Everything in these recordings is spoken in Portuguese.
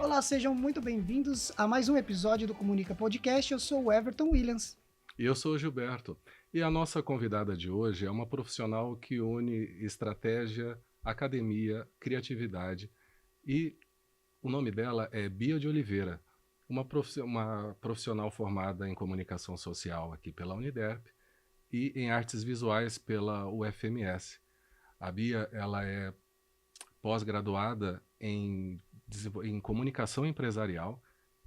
Olá, sejam muito bem-vindos a mais um episódio do Comunica Podcast. Eu sou o Everton Williams. E eu sou o Gilberto. E a nossa convidada de hoje é uma profissional que une estratégia, academia, criatividade. E o nome dela é Bia de Oliveira, uma profissional formada em comunicação social aqui pela Uniderp e em artes visuais pela UFMS. A Bia, ela é pós-graduada em comunicação empresarial,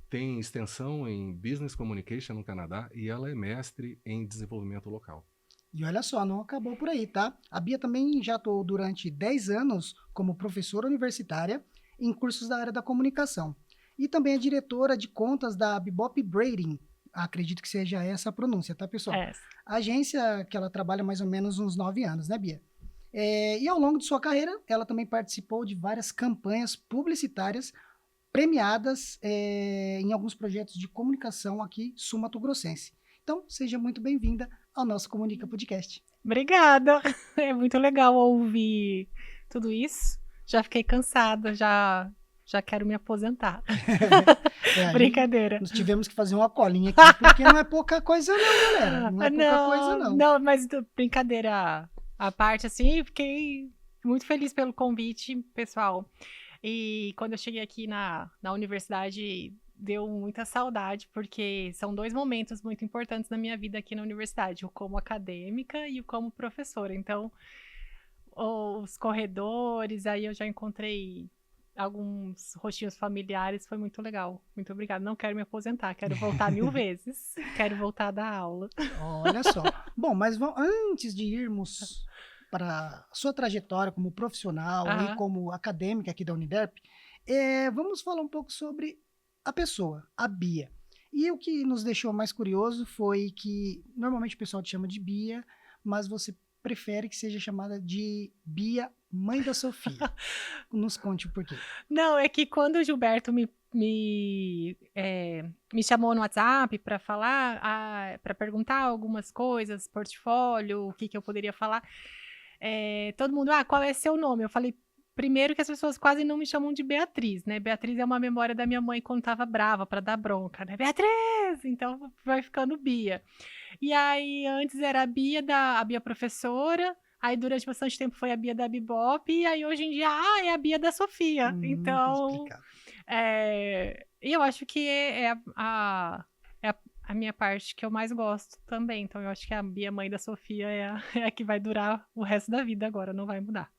tem extensão em Business Communication no Canadá e ela é mestre em desenvolvimento local. E olha só, não acabou por aí, tá? A Bia também já atuou durante 10 anos como professora universitária em cursos da área da comunicação. E também é diretora de contas da Bebop Braiding. Acredito que seja essa a pronúncia, tá, pessoal? A agência que ela trabalha mais ou menos uns 9 anos, né, Bia? E ao longo de sua carreira, ela também participou de várias campanhas publicitárias premiadas em alguns projetos de comunicação aqui sul-mato-grossense. Então, seja muito bem-vinda ao nosso Comunica Podcast. Obrigada, é muito legal ouvir tudo isso. Já fiquei cansada, já quero me aposentar. Brincadeira. Nós tivemos que fazer uma colinha aqui, porque não é pouca coisa não, galera. Não é pouca coisa não. Não, mas brincadeira à parte, assim, fiquei muito feliz pelo convite, pessoal. E quando eu cheguei aqui na universidade, deu muita saudade, porque são 2 momentos muito importantes na minha vida aqui na universidade, o como acadêmica e o como professora. Então, os corredores, aí eu já encontrei alguns rostinhos familiares, foi muito legal. Muito obrigada. Não quero me aposentar, quero voltar 1000 vezes. Quero voltar a dar aula. Olha só. Bom, mas antes de irmos para a sua trajetória como profissional e como acadêmica aqui da Uniderp, vamos falar um pouco sobre a pessoa, a Bia. E o que nos deixou mais curioso foi que normalmente o pessoal te chama de Bia, mas você prefere que seja chamada de Bia, mãe da Sofia. Nos conte o porquê. Não, é que quando o Gilberto me chamou no WhatsApp para falar, para perguntar algumas coisas, portfólio, o que eu poderia falar, todo mundo, qual é seu nome? Eu falei, primeiro que as pessoas quase não me chamam de Beatriz, né? Beatriz é uma memória da minha mãe quando tava brava, para dar bronca, né? Beatriz! Então vai ficando Bia. E aí antes era a Bia professora, aí durante bastante tempo foi a Bia da Bebop, e aí hoje em dia, é a Bia da Sofia. Então, e eu acho que é a minha parte que eu mais gosto também. Então eu acho que a Bia, mãe da Sofia, é a que vai durar o resto da vida agora, não vai mudar.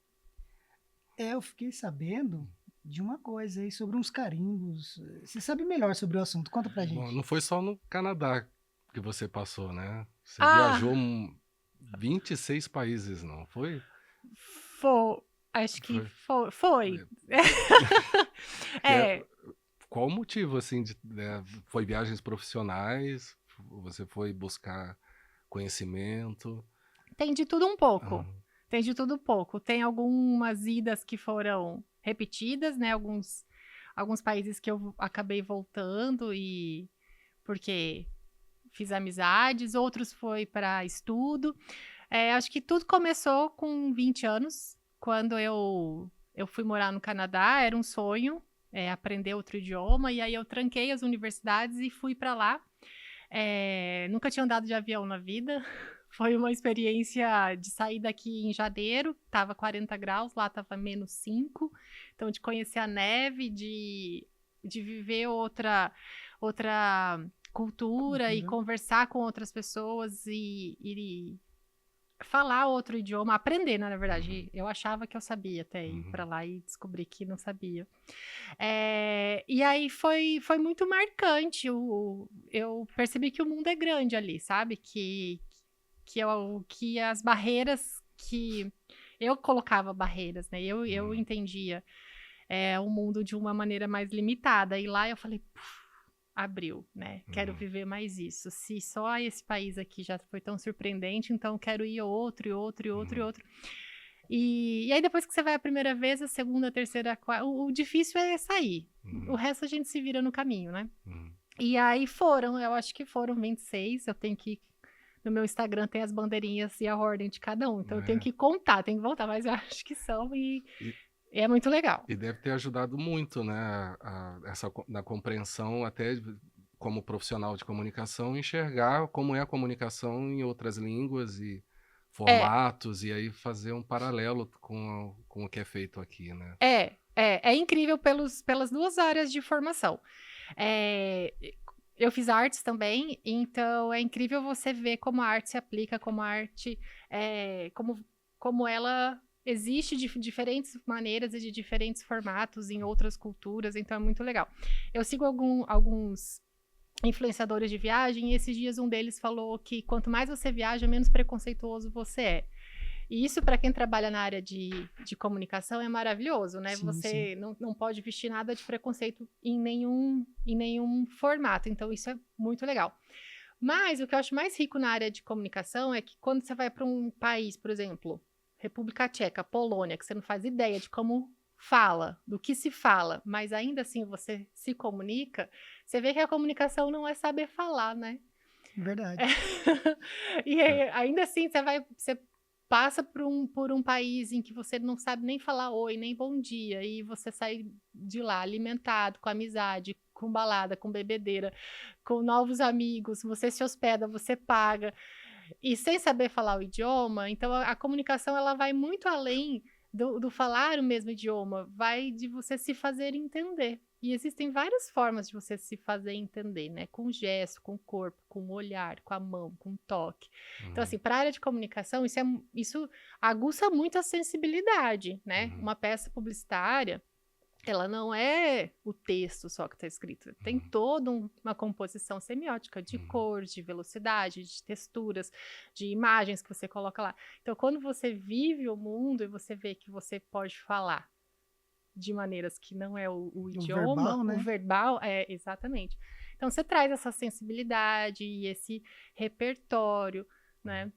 Eu fiquei sabendo de uma coisa aí sobre uns carimbos. Você sabe melhor sobre o assunto, conta pra gente. Bom, não foi só no Canadá que você passou, né? Você viajou 26 países, não foi? Acho que foi. Qual o motivo, assim, foi viagens profissionais? Você foi buscar conhecimento? Tem de tudo um pouco. Tem de tudo um pouco. Tem algumas idas que foram repetidas, né? Alguns países que eu acabei voltando porque fiz amizades, outros foi para estudo. Acho que tudo começou com 20 anos, quando eu fui morar no Canadá, era um sonho aprender outro idioma, e aí eu tranquei as universidades e fui para lá. Nunca tinha andado de avião na vida, foi uma experiência de sair daqui em janeiro, estava 40 graus, lá estava menos 5, então de conhecer a neve, de viver outra cultura e conversar com outras pessoas e falar outro idioma, aprender, né, na verdade. Eu achava que eu sabia até ir para lá e descobri que não sabia. E aí foi muito marcante. Eu percebi que o mundo é grande ali, sabe? Que as barreiras que eu colocava barreiras, né? Eu entendia o mundo de uma maneira mais limitada. E lá eu falei, abriu, né? Quero viver mais isso. Se só esse país aqui já foi tão surpreendente, então quero ir outro, e outro, e outro, e outro. E aí depois que você vai a primeira vez, a segunda, a terceira, a quarta, o difícil é sair. O resto a gente se vira no caminho, né? E aí eu acho que foram 26, eu tenho que... No meu Instagram tem as bandeirinhas e a ordem de cada um, então eu tenho que contar, tenho que voltar, mas eu acho que são É muito legal. E deve ter ajudado muito, né, na compreensão, até como profissional de comunicação, enxergar como é a comunicação em outras línguas e É, formatos, e aí fazer um paralelo com o que é feito aqui, né? é incrível pelas duas áreas de formação. É, eu fiz artes também, então é incrível você ver como a arte se aplica, como a arte, como ela existe de diferentes maneiras e de diferentes formatos em outras culturas, então é muito legal. Eu sigo alguns influenciadores de viagem e esses dias um deles falou que quanto mais você viaja, menos preconceituoso você é. E isso, para quem trabalha na área de comunicação, é maravilhoso, né? Sim, sim. Você não pode vestir nada de preconceito em nenhum formato. Então, isso é muito legal. Mas o que eu acho mais rico na área de comunicação é que quando você vai para um país, por exemplo, República Tcheca, Polônia, que você não faz ideia de como fala, do que se fala, mas ainda assim você se comunica, você vê que a comunicação não é saber falar, né? Verdade. E É. ainda assim, você passa por um país em que você não sabe nem falar oi, nem bom dia, e você sai de lá alimentado, com amizade, com balada, com bebedeira, com novos amigos, você se hospeda, você paga, e sem saber falar o idioma, então a comunicação ela vai muito além do falar o mesmo idioma, vai de você se fazer entender. E existem várias formas de você se fazer entender, né? Com gesto, com o corpo, com o olhar, com a mão, com o toque. Então, Uhum, assim, para a área de comunicação, isso aguça muito a sensibilidade, né? uhum, Uma peça publicitária, ela não é o texto só que está escrito, tem uhum, toda uma composição semiótica de uhum, cor, de velocidade, de texturas, de imagens que você coloca lá. Então, quando você vive o mundo e você vê que você pode falar de maneiras que não é o O idioma, verbal, o né? verbal, exatamente. Então, você traz essa sensibilidade e esse repertório, né?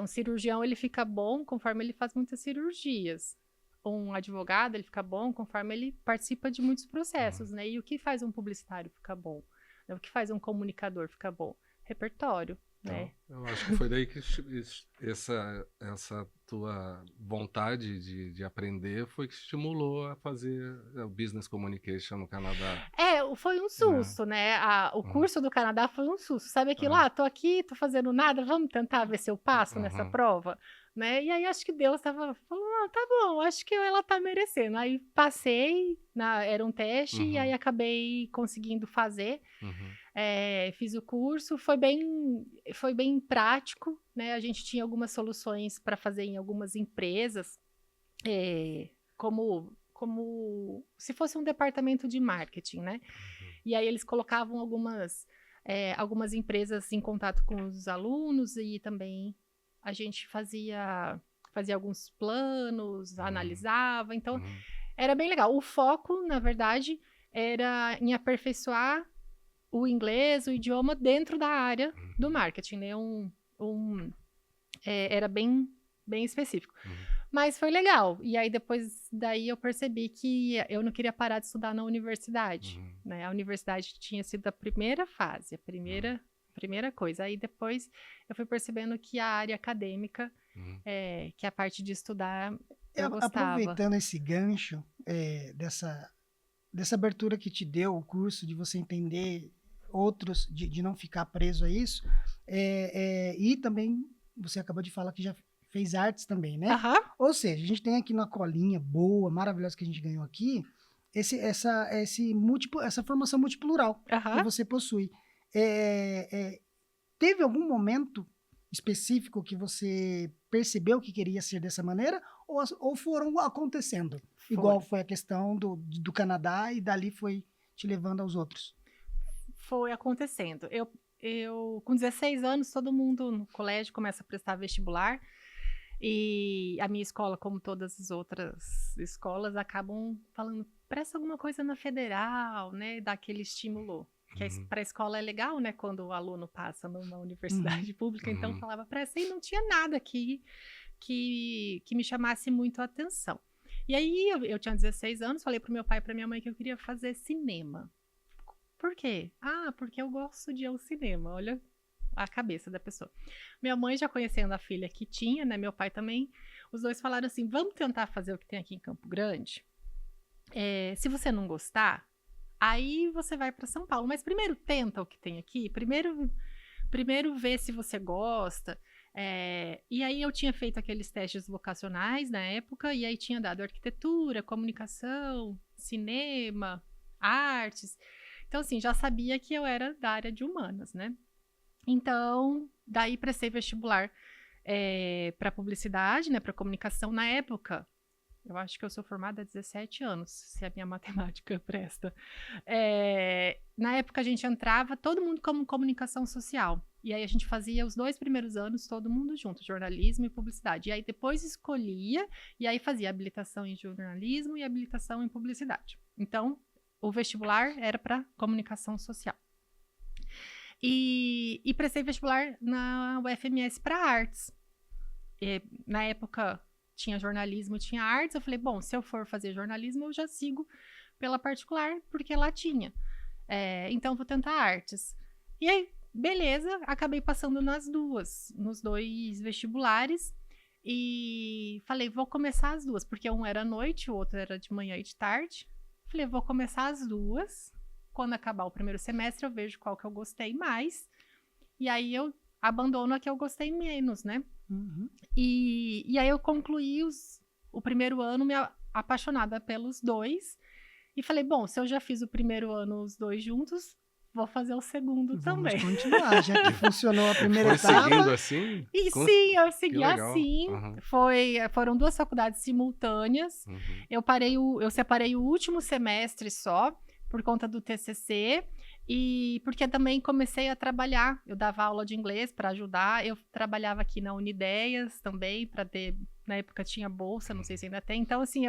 Um cirurgião, ele fica bom conforme ele faz muitas cirurgias. Um advogado, ele fica bom conforme ele participa de muitos uhum. processos, né? E o que faz um publicitário ficar bom? Né? O que faz um comunicador ficar bom? Repertório, Então, né? eu acho que foi daí que essa tua vontade de aprender foi que estimulou a fazer o Business Communication no Canadá, Foi um né? susto, né? O Uhum, curso do Canadá foi um susto. Sabe aquilo? é, Tô aqui, tô fazendo nada, vamos tentar ver se eu passo nessa uhum, prova, né? E aí acho que Deus estava falando, tá bom, acho que ela tá merecendo. Aí passei, era um teste, e aí uhum, acabei conseguindo fazer. uhum, Fiz o curso, foi bem prático, né? A gente tinha algumas soluções para fazer em algumas empresas, como se fosse um departamento de marketing, né? uhum, E aí eles colocavam algumas empresas em contato com os alunos e também a gente fazia alguns planos, uhum, analisava, então uhum, era bem legal. O foco, na verdade, era em aperfeiçoar o inglês, o idioma dentro da área do uhum, marketing, né? Um, era bem específico. uhum, Mas foi legal. E aí, depois daí, eu percebi que eu não queria parar de estudar na universidade, uhum, né? A universidade tinha sido a primeira fase, a uhum, primeira coisa. Aí, depois, eu fui percebendo que a área acadêmica, uhum, que a parte de estudar, E eu gostava. aproveitando esse gancho dessa abertura que te deu o curso, de você entender outros, de não ficar preso a isso, e também você acabou de falar que já fez artes também, né? Aham, Ou seja, a gente tem aqui uma colinha boa, maravilhosa que a gente ganhou aqui, essa formação multiplural que aham. você possui. É, é, Teve algum momento específico que você percebeu que queria ser dessa maneira ou foram acontecendo? Igual Foi. foi a questão do Canadá e dali foi te levando aos outros. Foi acontecendo. Com 16 anos, todo mundo no colégio começa a prestar vestibular. E a minha escola, como todas as outras escolas, acabam falando, presta alguma coisa na federal, né? Dá aquele estímulo. Que uhum, para a escola é legal, né? Quando o aluno passa numa Uhum. universidade pública, então uhum, falava presta, e não tinha nada aqui que me chamasse muito a atenção. E aí eu tinha 16 anos, falei pro meu pai e pra minha mãe que eu queria fazer cinema. Por quê? Porque eu gosto de ir ao cinema. a cabeça da pessoa. Minha mãe já conhecendo a filha que tinha, né? Meu pai também. Os dois falaram assim, vamos tentar fazer o que tem aqui em Campo Grande? Se você não gostar, aí você vai para São Paulo. Mas primeiro tenta o que tem aqui. Primeiro vê se você gosta. E aí eu tinha feito aqueles testes vocacionais na época, e aí tinha dado arquitetura, comunicação, cinema, artes. Então, assim, já sabia que eu era da área de humanas, né? Então, daí prestei vestibular para publicidade, né, para comunicação. Na época, eu acho que eu sou formada há 17 anos, se a minha matemática presta. Na época a gente entrava, todo mundo como comunicação social. E aí a gente fazia os 2 primeiros anos, todo mundo junto, jornalismo e publicidade. E aí depois escolhia, e aí fazia habilitação em jornalismo e habilitação em publicidade. Então, o vestibular era para comunicação social. E prestei vestibular na UFMS para artes. Na época tinha jornalismo, tinha artes. Eu falei, bom, se eu for fazer jornalismo, eu já sigo pela particular, porque lá tinha. Então, vou tentar artes. E aí, beleza, acabei passando nos 2 vestibulares. E falei, vou começar as 2, porque um era à noite, o outro era de manhã e de tarde. Falei, vou começar as 2. Quando acabar o primeiro semestre, eu vejo qual que eu gostei mais. E aí, eu abandono a que eu gostei menos, né? Uhum. E aí eu concluí o primeiro ano me apaixonada pelos 2 e falei, bom, se eu já fiz o primeiro ano os 2 juntos, vou fazer o segundo também. Vamos continuar, já que funcionou a primeira Foi etapa. seguindo assim? E sim, eu Que segui legal. assim. Aham. Foram 2 faculdades simultâneas. Uhum. Eu separei o último semestre só por conta do TCC. E porque também comecei a trabalhar, eu dava aula de inglês para ajudar, eu trabalhava aqui na Unideias também, para ter, na época tinha bolsa, não sei se ainda tem, então assim,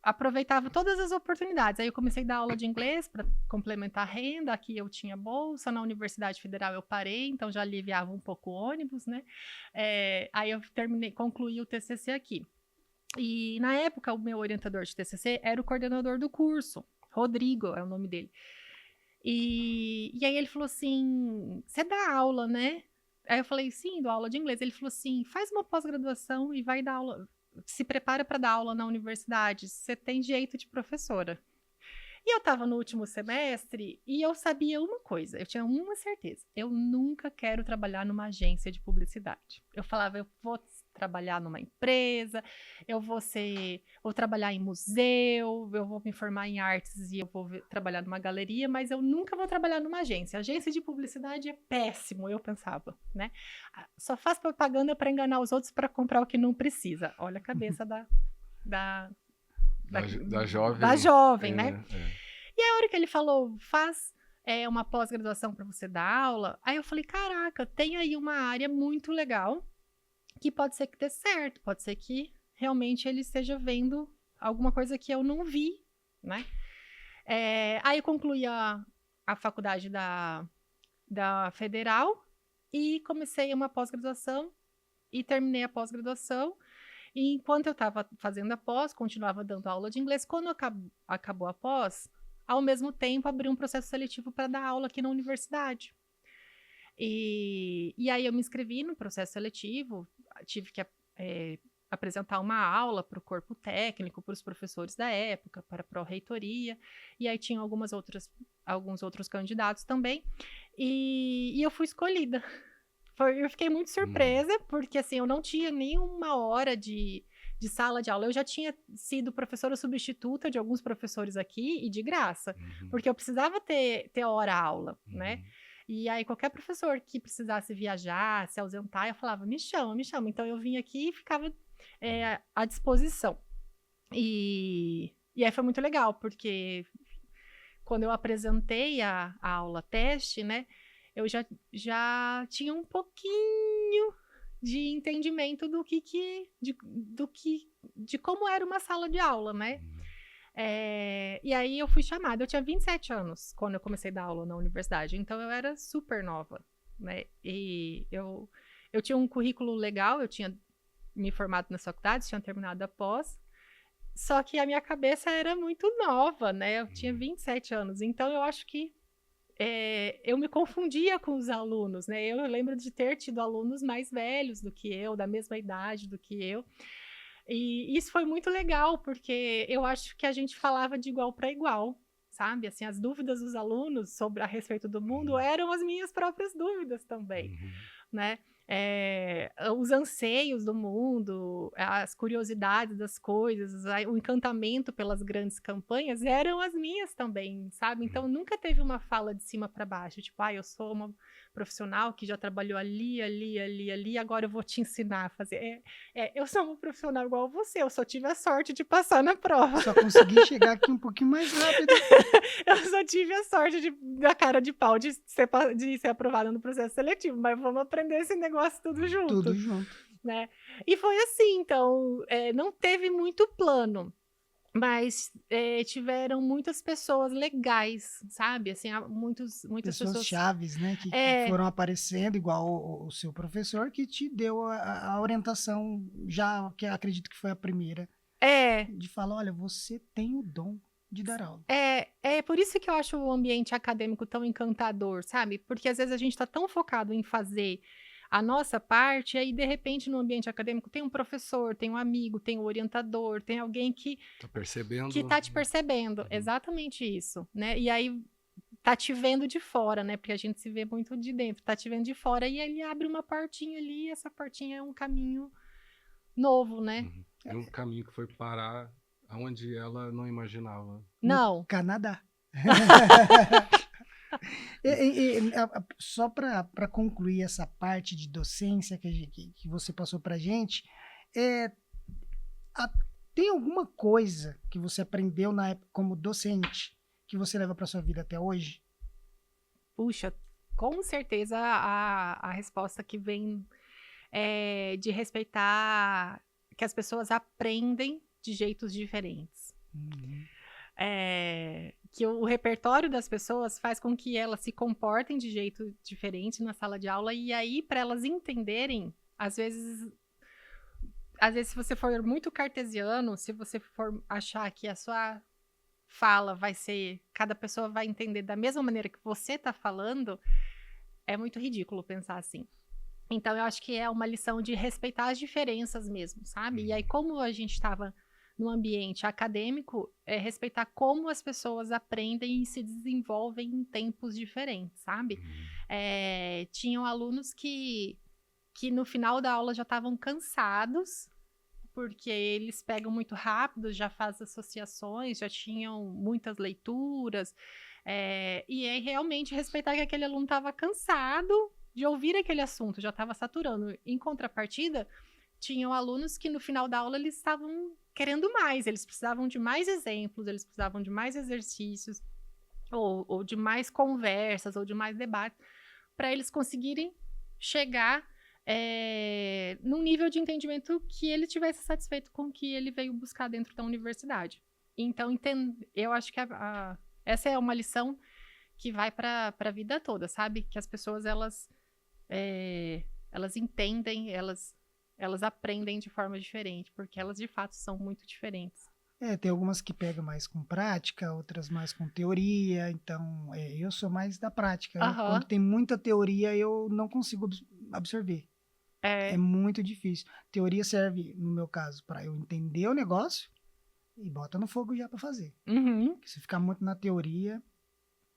aproveitava todas as oportunidades, aí eu comecei a dar aula de inglês para complementar a renda, aqui eu tinha bolsa, na Universidade Federal eu parei, então já aliviava um pouco o ônibus, né, aí eu concluí o TCC aqui. E na época o meu orientador de TCC era o coordenador do curso, Rodrigo é o nome dele. E aí ele falou assim, você dá aula, né? Aí eu falei, sim, dou aula de inglês. Ele falou assim, faz uma pós-graduação e vai dar aula, se prepara para dar aula na universidade, você tem jeito de professora. E eu estava no último semestre e eu sabia uma coisa, eu tinha uma certeza, eu nunca quero trabalhar numa agência de publicidade. Eu falava, eu vou trabalhar numa empresa, eu vou trabalhar em museu, eu vou me formar em artes e eu vou trabalhar numa galeria, mas eu nunca vou trabalhar numa agência. Agência de publicidade é péssimo, eu pensava, né? Só faz propaganda para enganar os outros para comprar o que não precisa. Olha a cabeça da jovem, né? E a hora que ele falou, faz uma pós-graduação para você dar aula, aí eu falei, caraca, tem aí uma área muito legal que pode ser que dê certo, pode ser que realmente ele esteja vendo alguma coisa que eu não vi, né? Aí eu concluí a faculdade da Federal e comecei uma pós-graduação e terminei a pós-graduação. E enquanto eu estava fazendo a pós, continuava dando aula de inglês. Quando acabou a pós, ao mesmo tempo abri um processo seletivo para dar aula aqui na universidade. E aí eu me inscrevi no processo seletivo, tive que apresentar uma aula para o corpo técnico, para os professores da época, para a pró-reitoria, e aí tinha alguns outros candidatos também, e eu fui escolhida. Eu fiquei muito surpresa, porque assim, eu não tinha nenhuma hora de sala de aula. Eu já tinha sido professora substituta de alguns professores aqui, e de graça, porque eu precisava ter hora-aula, né? E aí, qualquer professor que precisasse viajar, se ausentar, eu falava, me chama, me chama. Então, eu vinha aqui e ficava à disposição. E aí foi muito legal, porque quando eu apresentei a aula teste, né, eu já tinha um pouquinho de entendimento de como era uma sala de aula, né? E aí eu fui chamada, eu tinha 27 anos quando eu comecei a dar aula na universidade, então eu era super nova, né? E eu tinha um currículo legal, eu tinha me formado na faculdade, tinha terminado a pós, só que a minha cabeça era muito nova, né? Eu tinha 27 anos, então eu acho que eu me confundia com os alunos, né? Eu lembro de ter tido alunos mais velhos do que eu, da mesma idade do que eu. E isso foi muito legal, porque eu acho que a gente falava de igual para igual, sabe? Assim, as dúvidas dos alunos a respeito do mundo eram as minhas próprias dúvidas também, né? Os anseios do mundo, as curiosidades das coisas, o encantamento pelas grandes campanhas eram as minhas também, sabe? Então nunca teve uma fala de cima para baixo, tipo, eu sou uma profissional que já trabalhou ali, agora eu vou te ensinar a fazer. Eu sou uma profissional igual a você, eu só tive a sorte de passar na prova. Só consegui chegar aqui um pouquinho mais rápido. Eu só tive a sorte da cara de pau de ser aprovada no processo seletivo, mas vamos aprender esse negócio tudo junto. Tudo junto. Né? E foi assim, então, não teve muito plano, mas tiveram muitas pessoas legais, sabe? Assim, muitas pessoas chaves, né? Que foram aparecendo, igual o seu professor, que te deu a orientação, já que acredito que foi a primeira, de falar, olha, você tem o dom de dar aula. É por isso que eu acho o ambiente acadêmico tão encantador, sabe? Porque às vezes a gente está tão focado em fazer a nossa parte, e aí, de repente, no ambiente acadêmico tem um professor, tem um amigo, tem um orientador, tem alguém que tá te percebendo. Exatamente isso, né? E aí tá te vendo de fora, né? Porque a gente se vê muito de dentro, tá te vendo de fora, e ele abre uma portinha ali, e essa portinha é um caminho novo, né? É um caminho que foi parar onde ela não imaginava. Não. No Canadá. Só para concluir essa parte de docência que você passou para a gente, tem alguma coisa que você aprendeu na época como docente que você leva para sua vida até hoje? Puxa, com certeza a resposta que vem é de respeitar que as pessoas aprendem de jeitos diferentes. Que o repertório das pessoas faz com que elas se comportem de jeito diferente na sala de aula, e aí, para elas entenderem, às vezes, se você for muito cartesiano, se você for achar que a sua fala vai ser, cada pessoa vai entender da mesma maneira que você está falando, é muito ridículo pensar assim. Então, eu acho que é uma lição de respeitar as diferenças mesmo, sabe? E aí, como a gente estava no ambiente acadêmico, respeitar como as pessoas aprendem e se desenvolvem em tempos diferentes, sabe? Tinham alunos que no final da aula já estavam cansados, porque eles pegam muito rápido, já fazem associações, já tinham muitas leituras, e aí realmente respeitar que aquele aluno estava cansado de ouvir aquele assunto, já estava saturando. Em contrapartida, tinham alunos que no final da aula eles estavam querendo mais, eles precisavam de mais exemplos, eles precisavam de mais exercícios, ou de mais conversas, ou de mais debates, para eles conseguirem chegar num nível de entendimento que ele tivesse satisfeito com o que ele veio buscar dentro da universidade. Então, eu acho que essa é uma lição que vai para a vida toda, sabe? Que as pessoas, elas entendem, elas aprendem de forma diferente, porque elas de fato são muito diferentes. Tem algumas que pegam mais com prática, outras mais com teoria, então eu sou mais da prática. Quando tem muita teoria, eu não consigo absorver. É muito difícil. Teoria serve, no meu caso, para eu entender o negócio e bota no fogo já para fazer. Se ficar muito na teoria,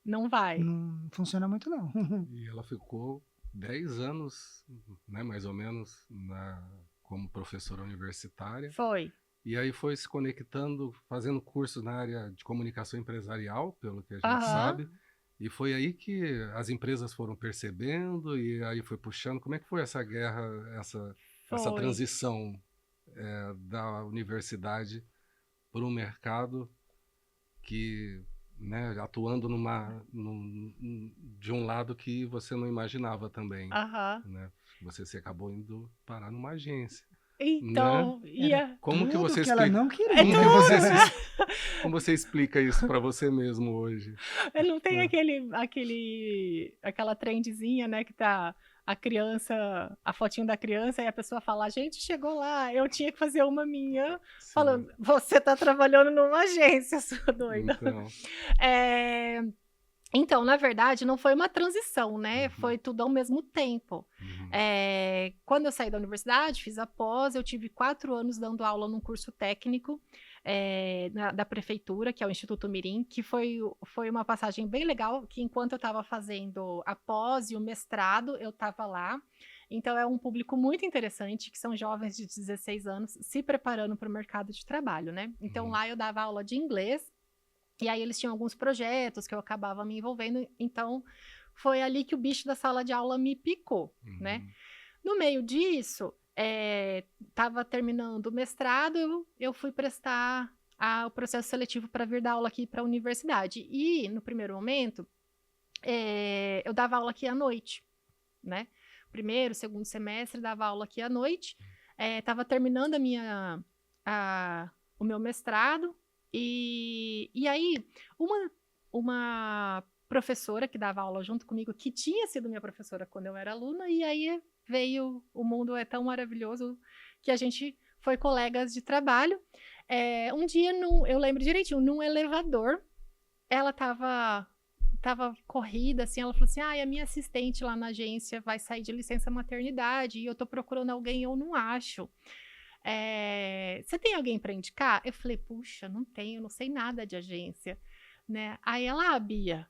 não vai. Não funciona muito, não. E ela ficou 10 anos, né, mais ou menos, como professora universitária. Foi. E aí foi se conectando, fazendo cursos na área de comunicação empresarial, pelo que a gente sabe. E foi aí que as empresas foram percebendo e aí foi puxando. Como é que foi essa guerra, essa transição da universidade para um mercado que, né, atuando de um lado que você não imaginava também, né? Você acabou indo parar numa agência. Então, né? Como que você explica? Ela não queria. Como você explica isso para você mesmo hoje? Não tem aquela trendzinha, né, que tá a fotinho da criança, e a pessoa fala, a gente chegou lá, eu tinha que fazer uma minha, falando, você tá trabalhando numa agência, sua doida. Então. Então, na verdade, não foi uma transição, né? Uhum. Foi tudo ao mesmo tempo. Uhum. Quando eu saí da universidade, fiz a pós, eu tive 4 anos dando aula num curso técnico da prefeitura, que é o Instituto Mirim, que foi uma passagem bem legal, que enquanto eu estava fazendo a pós e o mestrado, eu estava lá. Então, é um público muito interessante, que são jovens de 16 anos se preparando para o mercado de trabalho, né? Então, Uhum. lá eu dava aula de inglês, e aí eles tinham alguns projetos que eu acabava me envolvendo, então foi ali que o bicho da sala de aula me picou, né? Uhum. No meio disso, estava terminando o mestrado, eu fui prestar o processo seletivo para vir dar aula aqui para a universidade. E, no primeiro momento, eu dava aula aqui à noite, né? Primeiro, segundo semestre, dava aula aqui à noite. Estava terminando o meu mestrado, e aí, uma professora que dava aula junto comigo, que tinha sido minha professora quando eu era aluna, e aí veio, o mundo é tão maravilhoso, que a gente foi colegas de trabalho. Um dia, eu lembro direitinho, num elevador, ela estava corrida, assim, ela falou assim, a minha assistente lá na agência vai sair de licença maternidade, e eu tô procurando alguém, eu não acho. Você tem alguém para indicar? Eu falei, puxa, não tenho, não sei nada de agência, né? Aí ela, Bia,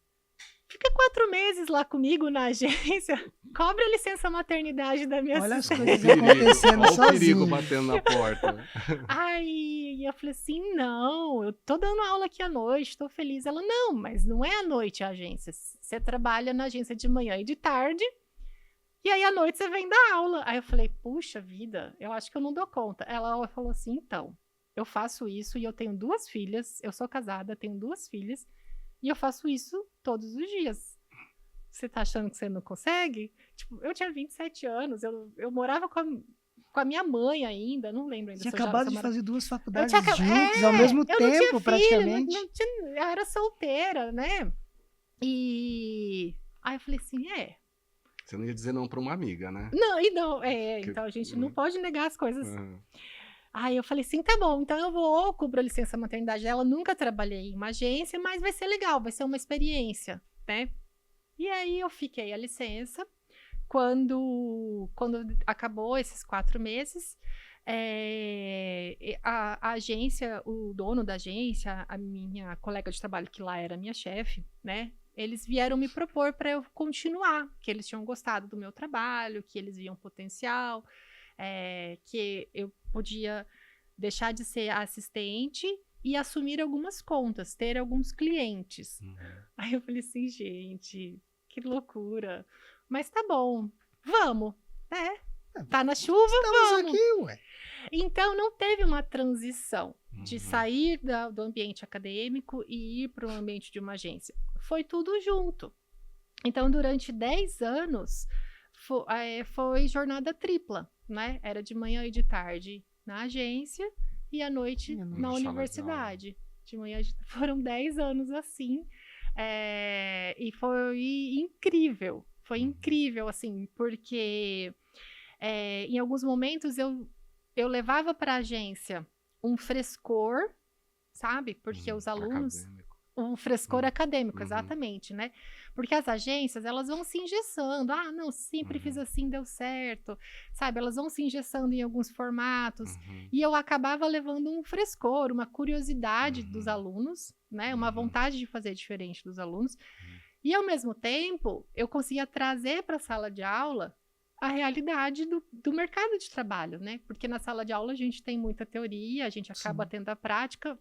fica 4 meses lá comigo na agência, cobre a licença maternidade da minha Olha as assistente. coisas acontecendo Olha o perigo sozinho. batendo na porta. Aí eu falei assim, não, eu tô dando aula aqui à noite, tô feliz. Ela, não, mas não é à noite a agência, você trabalha na agência de manhã e de tarde, e aí à noite você vem dar aula. Aí eu falei, puxa vida, eu acho que eu não dou conta. Ela falou assim, então, eu faço isso e eu tenho 2 filhas, eu sou casada, tenho 2 filhas, e eu faço isso todos os dias. Você tá achando que você não consegue? Tipo, eu tinha 27 anos, eu morava com a minha mãe ainda, não lembro ainda. Tinha se eu já- acabado se eu de morava- fazer 2 Eu faculdades tinha juntos, ao mesmo eu não tinha tempo, filho, praticamente. eu era solteira, né? E aí eu falei assim, Você não ia dizer não para uma amiga, né? não, Que- então a gente não pode negar as coisas. Uhum. Aí eu falei assim, tá bom, então eu vou, cubro a licença maternidade dela, nunca trabalhei em uma agência, mas vai ser legal, vai ser uma experiência, né? E aí eu fiquei a licença, quando acabou esses 4 meses, a agência, o dono da agência, a minha colega de trabalho, que lá era minha chefe, né? Eles vieram me propor para eu continuar, que eles tinham gostado do meu trabalho, que eles viam potencial, que eu podia deixar de ser assistente e assumir algumas contas, ter alguns clientes. Uhum. Aí eu falei assim, gente, que loucura. Mas tá bom, vamos, né? Tá na chuva, Estamos vamos. aqui, ué. Então, não teve uma transição de Uhum. sair do ambiente acadêmico e ir para o ambiente de uma agência. Foi tudo junto. Então, durante 10 anos, foi jornada tripla, né? Era de manhã e de tarde na agência e à noite E à noite na na sala de universidade. De manhã foram 10 anos assim. E foi incrível. Foi incrível, assim, porque em alguns momentos eu levava para a agência um frescor, sabe? Porque os alunos... Acadêmico. Um frescor acadêmico, Uhum. exatamente, né? Porque as agências, elas vão se engessando. Ah, não, sempre fiz assim, deu certo. Sabe? Elas vão se engessando em alguns formatos. Uhum. E eu acabava levando um frescor, uma curiosidade dos alunos, né? Uma vontade de fazer diferente dos alunos. E, ao mesmo tempo, eu conseguia trazer para a sala de aula a realidade do mercado de trabalho, né? Porque na sala de aula a gente tem muita teoria, a gente acaba Sim. tendo a prática,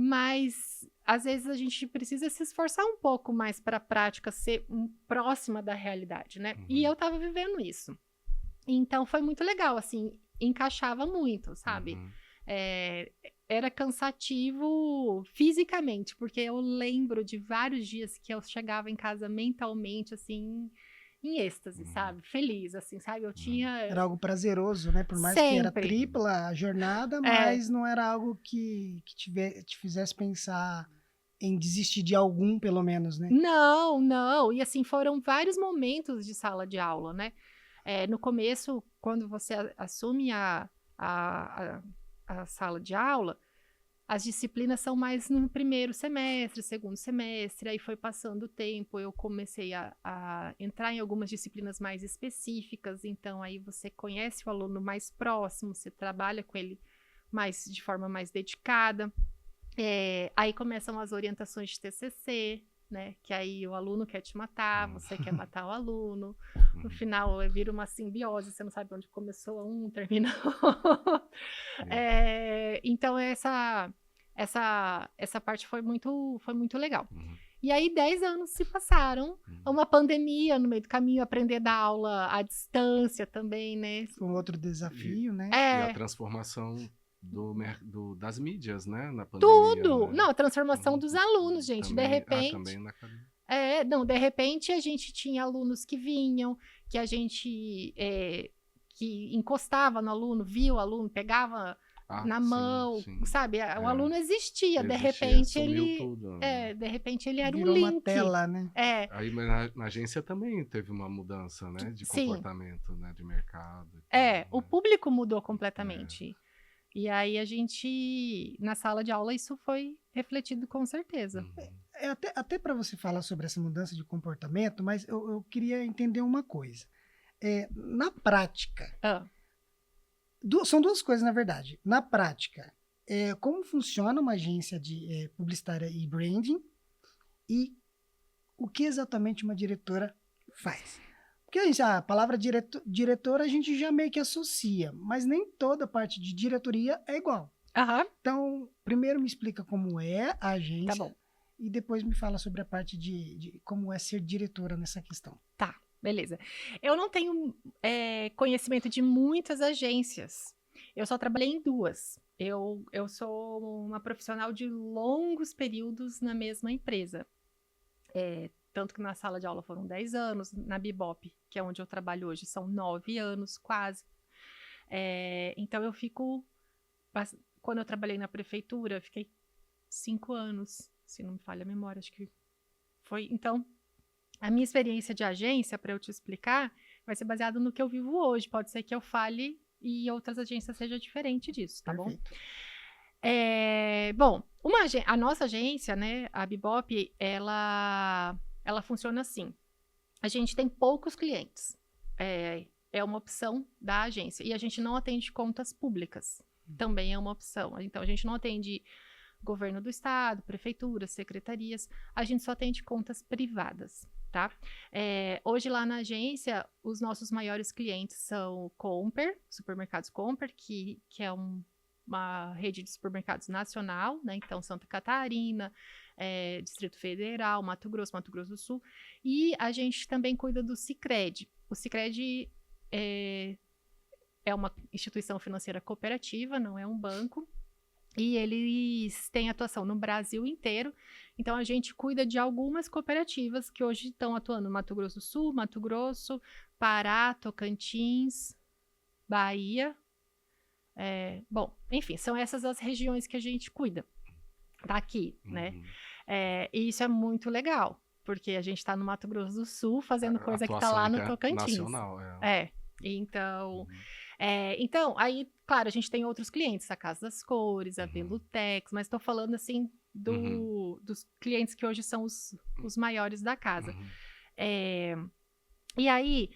mas às vezes a gente precisa se esforçar um pouco mais para a prática ser próxima da realidade, né? E eu estava vivendo isso. Então foi muito legal, assim, encaixava muito, sabe? Uhum. Era cansativo fisicamente, porque eu lembro de vários dias que eu chegava em casa mentalmente, assim, em êxtase, sabe? Feliz, assim, sabe? Eu tinha... Era algo prazeroso, né? Por mais que era Sempre. tripla a jornada, mas não era algo que te fizesse pensar em desistir de algum, pelo menos, né? Não, não. E assim, foram vários momentos de sala de aula, né? No começo, quando você assume a sala de aula, as disciplinas são mais no primeiro semestre, segundo semestre, aí foi passando o tempo, eu comecei a entrar em algumas disciplinas mais específicas, então aí você conhece o aluno mais próximo, você trabalha com ele de forma mais dedicada. Aí começam as orientações de TCC, né? Que aí o aluno quer te matar, você quer matar o aluno. No final, vira uma simbiose, você não sabe onde começou um, termina outro. Então, essa parte foi muito legal. E aí, 10 anos se passaram, uma pandemia no meio do caminho, aprender a dar aula à distância também, né? Um outro desafio, né? E a transformação das mídias, né? Na pandemia. Tudo! Né? Não, a transformação dos alunos, gente. Também, de repente. Também na academia. De repente a gente tinha alunos que vinham, que a gente que encostava no aluno, via o aluno, pegava na mão, sim. Sabe? O aluno existia, de repente ele. Tudo, né? De repente ele era Virou um link. Uma tela, né? Aí na agência também teve uma mudança, né? De comportamento, né? De mercado. O público mudou completamente. E aí a gente, na sala de aula, isso foi refletido com certeza. Até para você falar sobre essa mudança de comportamento, mas eu queria entender uma coisa. Na prática, são duas coisas, na verdade. Na prática, como funciona uma agência de publicitária e branding e o que exatamente uma diretora faz? Porque a palavra diretora a gente já meio que associa, mas nem toda parte de diretoria é igual. Então, primeiro me explica como é a agência, tá bom. E depois me fala sobre a parte de como é ser diretora nessa questão. Tá, beleza. Eu não tenho conhecimento de muitas agências, eu só trabalhei em 2. Eu sou uma profissional de longos períodos na mesma empresa. Tanto que na sala de aula foram 10 anos, na Bebop, que é onde eu trabalho hoje, são 9 anos, quase. Então, quando eu trabalhei na prefeitura, eu fiquei 5 anos, se não me falha a memória, acho que foi. Então, a minha experiência de agência, para eu te explicar, vai ser baseada no que eu vivo hoje. Pode ser que eu fale e outras agências seja diferente disso, tá Perfeito. Bom? Bom, a nossa agência, né, a Bebop, ela funciona assim. A gente tem poucos clientes. É uma opção da agência. E a gente não atende contas públicas. Também é uma opção. Então, a gente não atende governo do estado, prefeituras, secretarias. A gente só atende contas privadas, tá? Hoje, lá na agência, os nossos maiores clientes são o Comper, Supermercados Comper, que é uma rede de supermercados nacional, né? Então, Santa Catarina, Distrito Federal, Mato Grosso do Sul. E a gente também cuida do Sicredi. O Sicredi é uma instituição financeira cooperativa, não é um banco. E eles têm atuação no Brasil inteiro. Então, a gente cuida de algumas cooperativas que hoje estão atuando no Mato Grosso do Sul, Mato Grosso, Pará, Tocantins, Bahia. Bom, enfim, são essas as regiões que a gente cuida daqui, né? E isso é muito legal, porque a gente está no Mato Grosso do Sul fazendo coisa que está lá no Tocantins. Nacional, Então, então, aí, claro, a gente tem outros clientes, a Casa das Cores, a Velutex, mas estou falando, assim, dos clientes que hoje são os maiores da casa. E aí,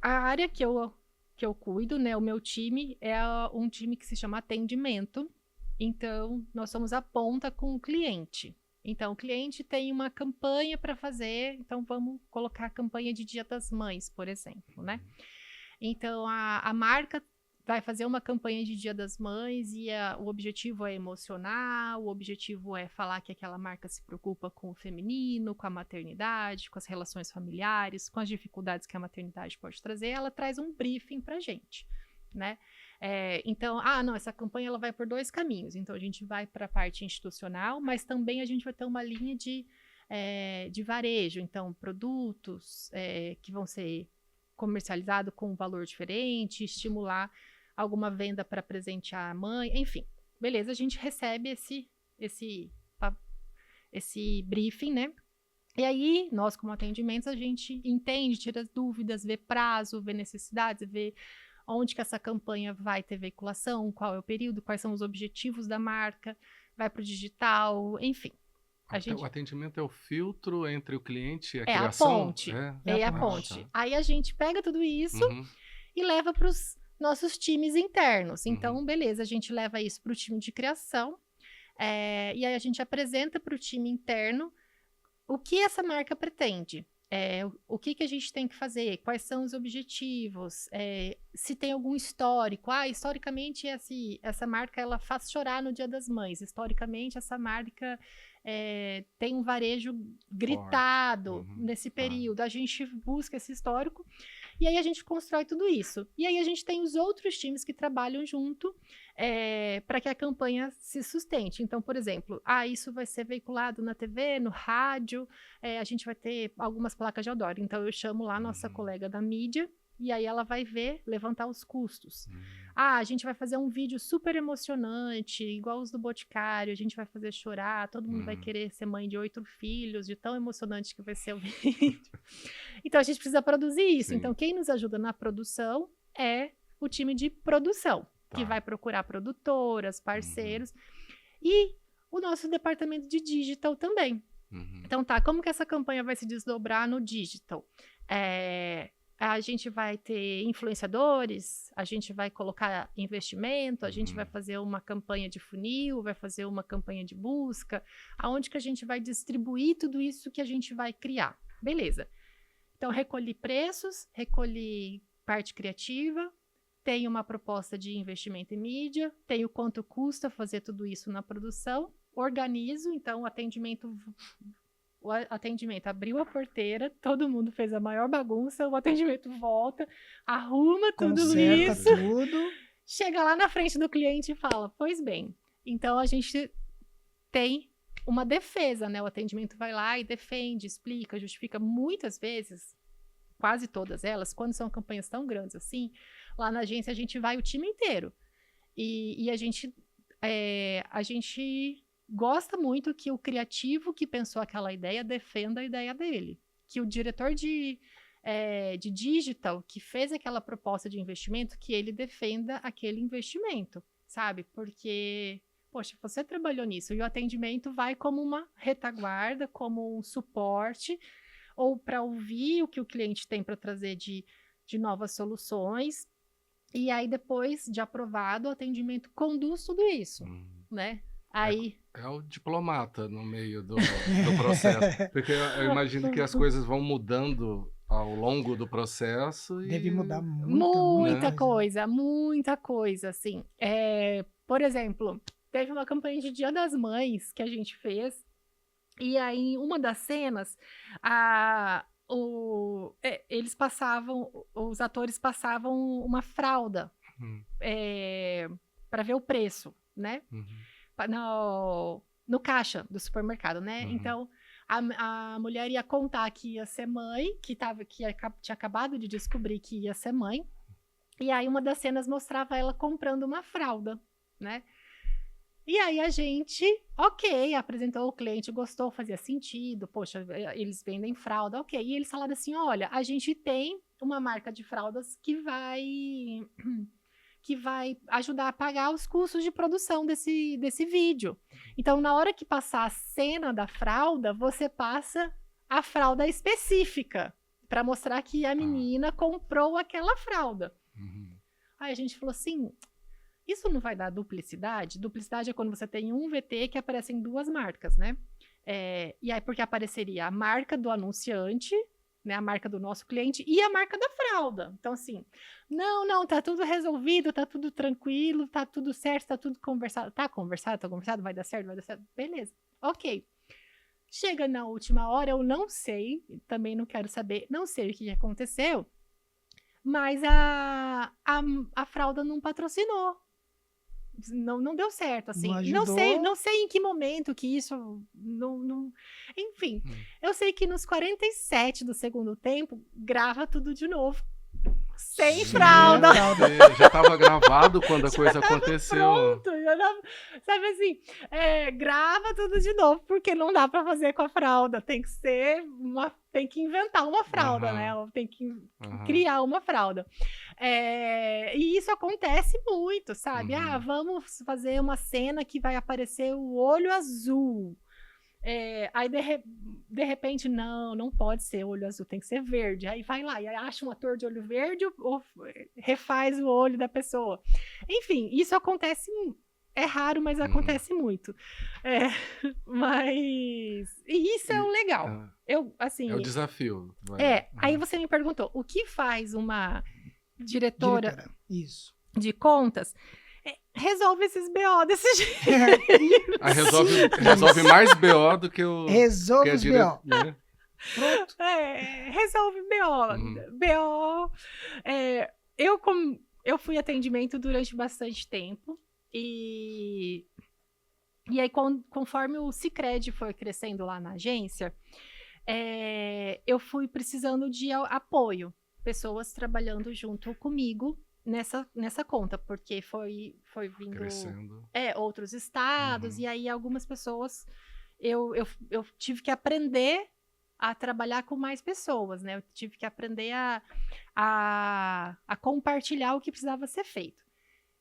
a área que eu cuido, né, o meu time, é um time que se chama atendimento. Então, nós somos a ponta com o cliente. Então, o cliente tem uma campanha para fazer, então vamos colocar a campanha de Dia das Mães, por exemplo, né? Então, a marca vai fazer uma campanha de Dia das Mães e o objetivo é emocionar, o objetivo é falar que aquela marca se preocupa com o feminino, com a maternidade, com as relações familiares, com as dificuldades que a maternidade pode trazer. Ela traz um briefing para a gente, né? Então, não, essa campanha ela vai por 2 caminhos. Então, a gente vai para a parte institucional, mas também a gente vai ter uma linha de varejo. Então, produtos que vão ser comercializados com um valor diferente, estimular alguma venda para presentear a mãe, enfim. Beleza, a gente recebe esse briefing, né? E aí, nós como atendimentos, a gente entende, tira as dúvidas, vê prazo, vê necessidades, vê onde que essa campanha vai ter veiculação, qual é o período, quais são os objetivos da marca, vai para o digital, enfim. O atendimento é o filtro entre o cliente e a É a criação? ponte. É É a a ponte. ponte. Aí a gente pega tudo isso Uhum. e leva para os nossos times internos. Então, Uhum. beleza, a gente leva isso para o time de criação, e aí a gente apresenta para o time interno o que essa marca pretende. O que a gente tem que fazer, quais são os objetivos, se tem algum histórico. Historicamente essa marca ela faz chorar no Dia das Mães. Historicamente essa marca tem um varejo gritado Uhum. nesse período. A gente busca esse histórico e aí a gente constrói tudo isso. E aí a gente tem os outros times que trabalham junto para que a campanha se sustente. Então, por exemplo, isso vai ser veiculado na TV, no rádio, a gente vai ter algumas placas de outdoor. Então, eu chamo lá a nossa colega da mídia e aí ela vai levantar os custos. A gente vai fazer um vídeo super emocionante, igual os do Boticário, a gente vai fazer chorar, todo mundo vai querer ser mãe de 8 filhos, de tão emocionante que vai ser o vídeo. Então, a gente precisa produzir isso. Sim. Então, quem nos ajuda na produção é o time de produção, que vai procurar produtoras, parceiros, e o nosso departamento de digital também. Então, como que essa campanha vai se desdobrar no digital? A gente vai ter influenciadores, a gente vai colocar investimento, a gente vai fazer uma campanha de funil, vai fazer uma campanha de busca, aonde que a gente vai distribuir tudo isso que a gente vai criar. Beleza. Então, recolhi preços, recolhi parte criativa, tenho uma proposta de investimento em mídia, tenho quanto custa fazer tudo isso na produção, organizo, então o atendimento abriu a porteira, todo mundo fez a maior bagunça, o atendimento volta, arruma tudo Conserta isso, tudo. chega lá na frente do cliente e fala, pois bem, então a gente tem uma defesa, né? O atendimento vai lá e defende, explica, justifica. Muitas vezes, quase todas elas, quando são campanhas tão grandes assim, lá na agência a gente vai o time inteiro. E a gente gosta muito que o criativo que pensou aquela ideia defenda a ideia dele. Que o diretor de digital que fez aquela proposta de investimento, que ele defenda aquele investimento, sabe? Porque, poxa, você trabalhou nisso e o atendimento vai como uma retaguarda, como um suporte, ou para ouvir o que o cliente tem para trazer de novas soluções. E aí, depois de aprovado, o atendimento conduz tudo isso, né? Aí... É o diplomata no meio do processo. Porque eu imagino que as coisas vão mudando ao longo do processo. Deve mudar muita coisa, assim. Por exemplo, teve uma campanha de Dia das Mães que a gente fez, e aí, em uma das cenas, os atores passavam uma fralda para ver o preço, né? No caixa do supermercado, né? Então, a mulher ia contar que ia ser mãe, tinha acabado de descobrir que ia ser mãe, e aí uma das cenas mostrava ela comprando uma fralda, né? E aí a gente, apresentou o cliente, gostou, fazia sentido, poxa, eles vendem fralda, e eles falaram assim, olha, a gente tem uma marca de fraldas que vai ajudar a pagar os custos de produção desse vídeo. Então, na hora que passar a cena da fralda, você passa a fralda específica, para mostrar que a menina comprou aquela fralda. Aí a gente falou assim, isso não vai dar duplicidade? Duplicidade é quando você tem um VT que aparecem duas marcas, né? E aí, porque apareceria a marca do anunciante, né, a marca do nosso cliente e a marca da fralda. Então, assim, não, tá tudo resolvido, tá tudo tranquilo, tá tudo certo, tá tudo conversado. Tá conversado, vai dar certo, beleza. Ok. Chega na última hora, eu não sei, também não quero saber, não sei o que aconteceu, mas a fralda não patrocinou. Não deu certo, assim. Não sei em que momento que isso não... Enfim, eu sei que nos 47 do segundo tempo, grava tudo de novo. Sem fralda. Já estava gravado quando a coisa aconteceu. Pronto, sabe assim, grava tudo de novo, porque não dá para fazer com a fralda. Tem que ser tem que inventar uma fralda, né? Ou tem que criar uma fralda. E isso acontece muito, sabe? Vamos fazer uma cena que vai aparecer o olho azul. Aí, de repente, não pode ser olho azul, tem que ser verde. Aí vai lá e acha um ator de olho verde ou refaz o olho da pessoa. Enfim, isso acontece, é raro, mas acontece muito. E isso é o legal. Assim, é o desafio. Aí você me perguntou, o que faz uma diretora. Isso. De contas? Resolve esses BO desse jeito. Resolve mais BO do que o... Resolve os BO. Né? Pronto. Resolve BO. BO... Eu fui atendimento durante bastante tempo. E aí, conforme o Sicredi foi crescendo lá na agência, eu fui precisando de apoio. Pessoas trabalhando junto comigo nessa conta, porque foi vindo outros estados, e aí algumas pessoas eu tive que aprender a trabalhar com mais pessoas, né? Eu tive que aprender a compartilhar o que precisava ser feito.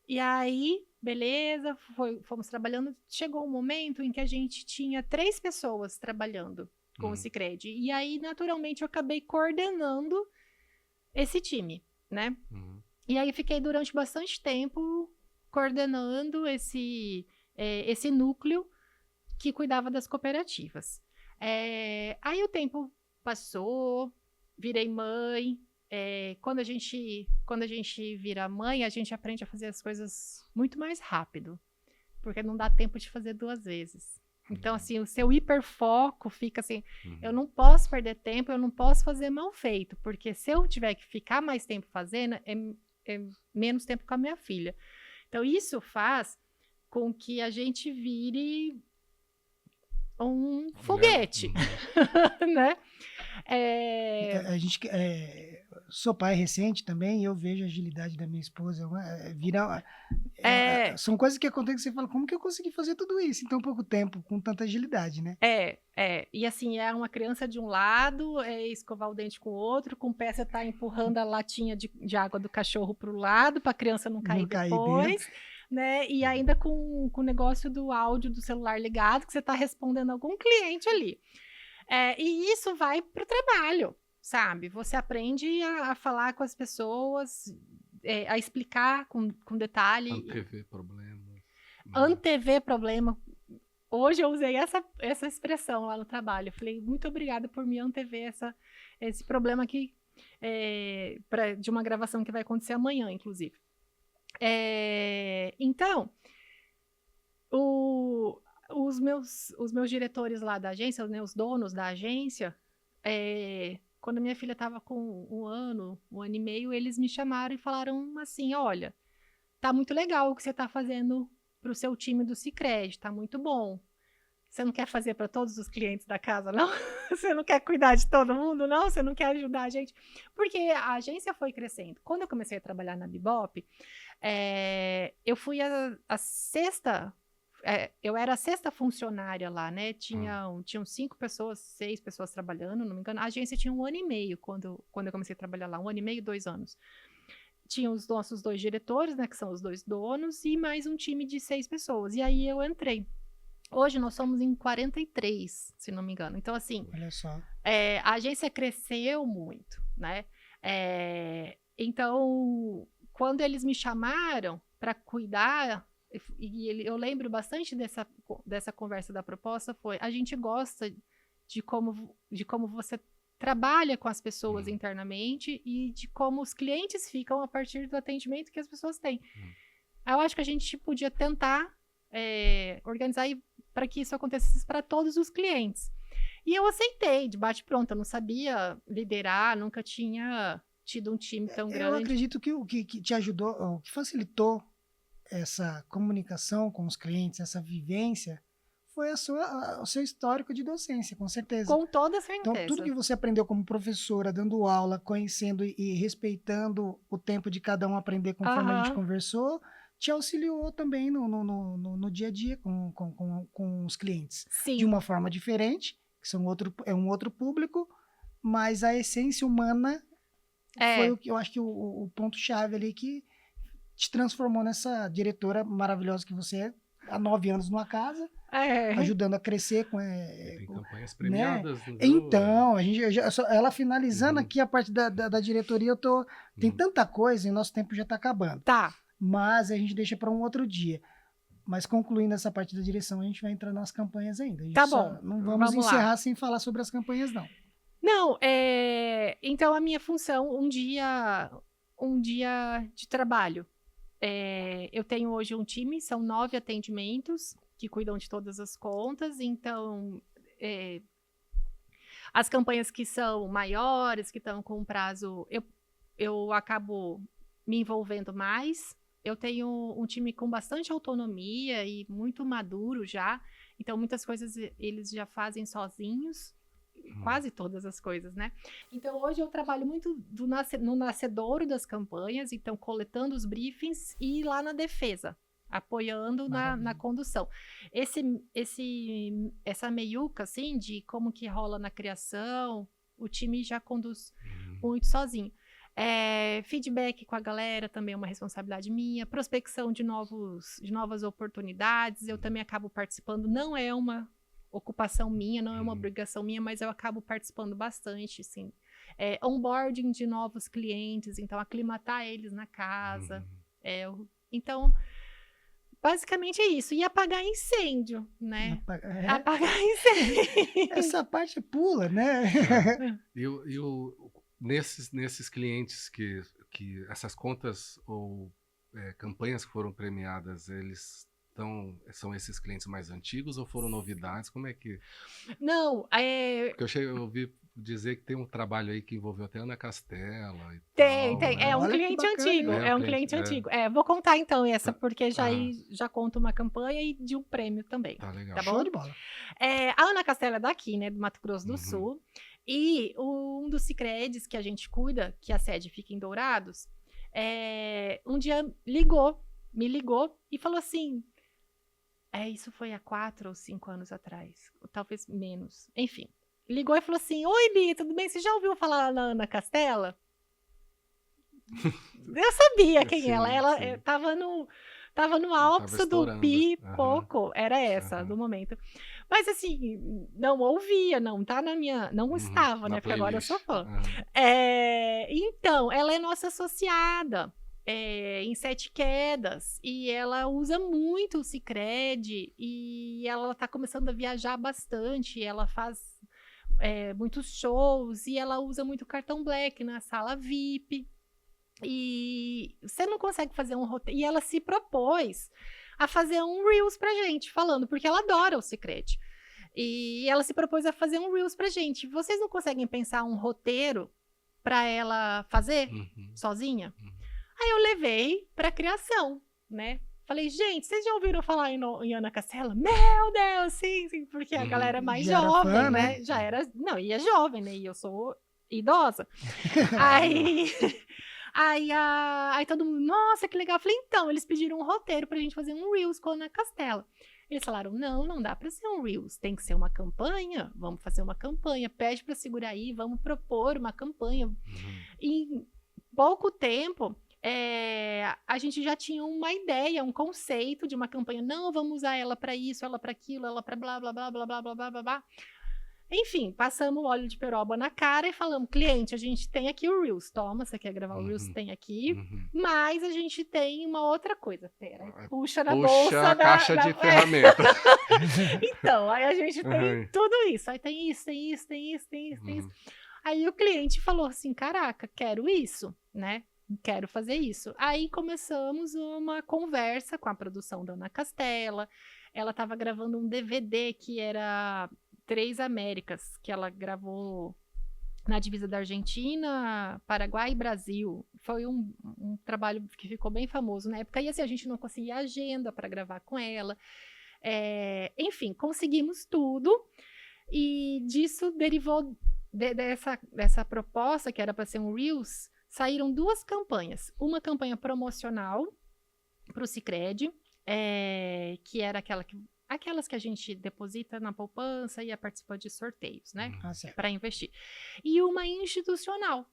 E aí, beleza, fomos trabalhando, chegou um momento em que a gente tinha 3 pessoas trabalhando com o Sicredi, e aí, naturalmente, eu acabei coordenando esse time, né? E aí fiquei durante bastante tempo coordenando esse núcleo que cuidava das cooperativas. Aí o tempo passou, virei mãe. Quando a gente vira mãe, a gente aprende a fazer as coisas muito mais rápido, porque não dá tempo de fazer 2 vezes. Então, assim, o seu hiperfoco fica assim, eu não posso perder tempo, eu não posso fazer mal feito, porque se eu tiver que ficar mais tempo fazendo, é menos tempo com a minha filha. Então, isso faz com que a gente vire um foguete, né? A gente, sou pai recente também, e eu vejo a agilidade da minha esposa. São coisas que acontecem que você fala, como que eu consegui fazer tudo isso em tão pouco tempo, com tanta agilidade, né? E assim, é uma criança de um lado, escovar o dente com o outro, com o pé você tá empurrando a latinha de água do cachorro pro lado, pra criança não cair depois, né? E ainda com o negócio do áudio do celular ligado, que você tá respondendo algum cliente ali. E isso vai pro trabalho, sabe? Você aprende a falar com as pessoas, a explicar com detalhe. Antever problemas. Antever problema. Hoje eu usei essa expressão lá no trabalho. Eu falei, muito obrigada por me antever esse problema aqui, de uma gravação que vai acontecer amanhã, inclusive. Então, os meus diretores lá da agência, né, os donos da agência, quando a minha filha estava com 1 ano e meio, eles me chamaram e falaram assim, olha, tá muito legal o que você está fazendo para o seu time do Sicredi, tá muito bom. Você não quer fazer para todos os clientes da casa, não? Você não quer cuidar de todo mundo, não? Você não quer ajudar a gente? Porque a agência foi crescendo. Quando eu comecei a trabalhar na Bebop, eu fui a 6ª, eu era a 6ª funcionária lá, né? Tinham 5 pessoas, 6 pessoas trabalhando, não me engano. A agência tinha 1 ano e meio quando eu comecei a trabalhar lá, 1 ano e meio, 2 anos. Tinha os nossos 2 diretores, né? Que são os 2 donos, e mais um time de 6 pessoas. E aí eu entrei. Hoje nós somos em 43, se não me engano. Então, assim, olha só. A agência cresceu muito, né? Então, quando eles me chamaram para cuidar, e eu lembro bastante dessa conversa da proposta, foi, a gente gosta de como você trabalha com as pessoas internamente e de como os clientes ficam a partir do atendimento que as pessoas têm. Eu acho que a gente podia tentar organizar para que isso acontecesse para todos os clientes. E eu aceitei, de bate-pronto. Eu não sabia liderar, nunca tinha tido um time tão grande. Eu acredito que o que te ajudou, o que facilitou essa comunicação com os clientes, essa vivência, foi o seu histórico de docência, com certeza. Com toda certeza. Então, tudo que você aprendeu como professora, dando aula, conhecendo e respeitando o tempo de cada um aprender conforme a gente conversou, te auxiliou também no dia a dia com os clientes. Sim. De uma forma diferente, que é um outro público, mas a essência humana É. foi o que eu acho que o ponto-chave ali que te transformou nessa diretora maravilhosa que você é, há 9 anos numa casa, ajudando a crescer Tem campanhas né? premiadas, não viu? Então, ela finalizando Uhum. aqui a parte da diretoria, tem tanta coisa e nosso tempo já está acabando. Tá. Mas a gente deixa para um outro dia. Mas concluindo essa parte da direção, a gente vai entrar nas campanhas ainda. A gente Tá bom, não vamos vamos lá. encerrar sem falar sobre as campanhas, não. Não, então a minha função, um dia de trabalho. Eu tenho hoje um time, são 9 atendimentos que cuidam de todas as contas, então as campanhas que são maiores, que estão com prazo, eu acabo me envolvendo mais. Eu tenho um time com bastante autonomia e muito maduro já, então muitas coisas eles já fazem sozinhos, quase todas as coisas, né? Então hoje eu trabalho muito no nascedouro das campanhas, então coletando os briefings e lá na defesa, apoiando na condução. Essa meiuca, assim, de como que rola na criação, o time já conduz muito sozinho. Feedback com a galera também é uma responsabilidade minha, prospecção de novas oportunidades, eu também acabo participando, não é uma ocupação minha, não é uma obrigação minha, mas eu acabo participando bastante, sim. Onboarding de novos clientes, então aclimatar eles na casa. Então, basicamente é isso. E apagar incêndio, né? Apagar incêndio. Essa parte pula, né? Nesses clientes que essas contas ou campanhas que foram premiadas, são esses clientes mais antigos ou foram novidades? Como é que... Não, Porque eu ouvi dizer que tem um trabalho aí que envolveu até Ana Castela e tem. tal, né? É um Olha que cliente bacana, antigo. hein? É um cliente antigo. Vou contar então essa, porque Aham. já conta uma campanha e de um prêmio também. Tá legal. Tá bom? Show de bola. A Ana Castela é daqui, né, do Mato Grosso do Uhum. Sul. E um dos Sicreds que a gente cuida, que a sede fica em Dourados, um dia me ligou e falou assim, isso foi há 4 ou 5 anos atrás, talvez menos, enfim. Ligou e falou assim, oi, Bia, tudo bem? Você já ouviu falar na Ana Castela? Eu sabia quem Sim, ela sim. tava no ápice do estourando. pipoco, era essa, Aham. do momento. Mas assim, não ouvia, não tá na minha, não estava, Na né, porque agora eu sou playlist. fã. Aham. Então, ela é nossa associada em Sete Quedas, e ela usa muito o Sicredi, e ela tá começando a viajar bastante, ela faz muitos shows, e ela usa muito cartão Black na sala VIP, e você não consegue fazer um roteiro, e ela se propôs a fazer um Reels pra gente, falando, porque ela adora o Sicredi, e ela se propôs a fazer um Reels pra gente. Vocês não conseguem pensar um roteiro pra ela fazer sozinha? Aí eu levei pra criação, né? Falei, gente, vocês já ouviram falar em Ana Castela? Meu Deus, sim, porque a galera é mais Já era jovem, fã, né? né? Já era, não, e é jovem, né? E eu sou idosa. Aí todo mundo, nossa, que legal. Eu falei, então, eles pediram um roteiro pra gente fazer um Reels com a Ana Castela. Eles falaram, não dá pra ser um Reels, tem que ser uma campanha, vamos fazer uma campanha, pede pra segurar aí, vamos propor uma campanha. Em pouco tempo, a gente já tinha uma ideia, um conceito de uma campanha, não, vamos usar ela pra isso, ela pra aquilo, ela pra blá, blá, blá, blá, blá, blá, blá, blá, blá. Enfim, passamos o óleo de peroba na cara e falamos, cliente, a gente tem aqui o Reels, toma, você quer gravar o Reels, tem aqui, mas a gente tem uma outra coisa, pera, puxa na bolsa. Puxa a caixa de ferramentas. Então, aí a gente tem tudo isso, aí tem isso, tem isso, tem isso, tem isso, tem isso. Aí o cliente falou assim, caraca, quero isso, né? Quero fazer isso. Aí começamos uma conversa com a produção da Ana Castela, ela estava gravando um DVD que era 3 Américas, que ela gravou na divisa da Argentina, Paraguai e Brasil. Foi um trabalho que ficou bem famoso na época, e assim, a gente não conseguia agenda para gravar com ela. Enfim, conseguimos tudo, e disso derivou dessa proposta, que era para ser um Reels, saíram 2 campanhas. Uma campanha promocional para o Sicredi, que era aquela que aquelas que a gente deposita na poupança e participa de sorteios, né? Certo. Para investir. E uma institucional,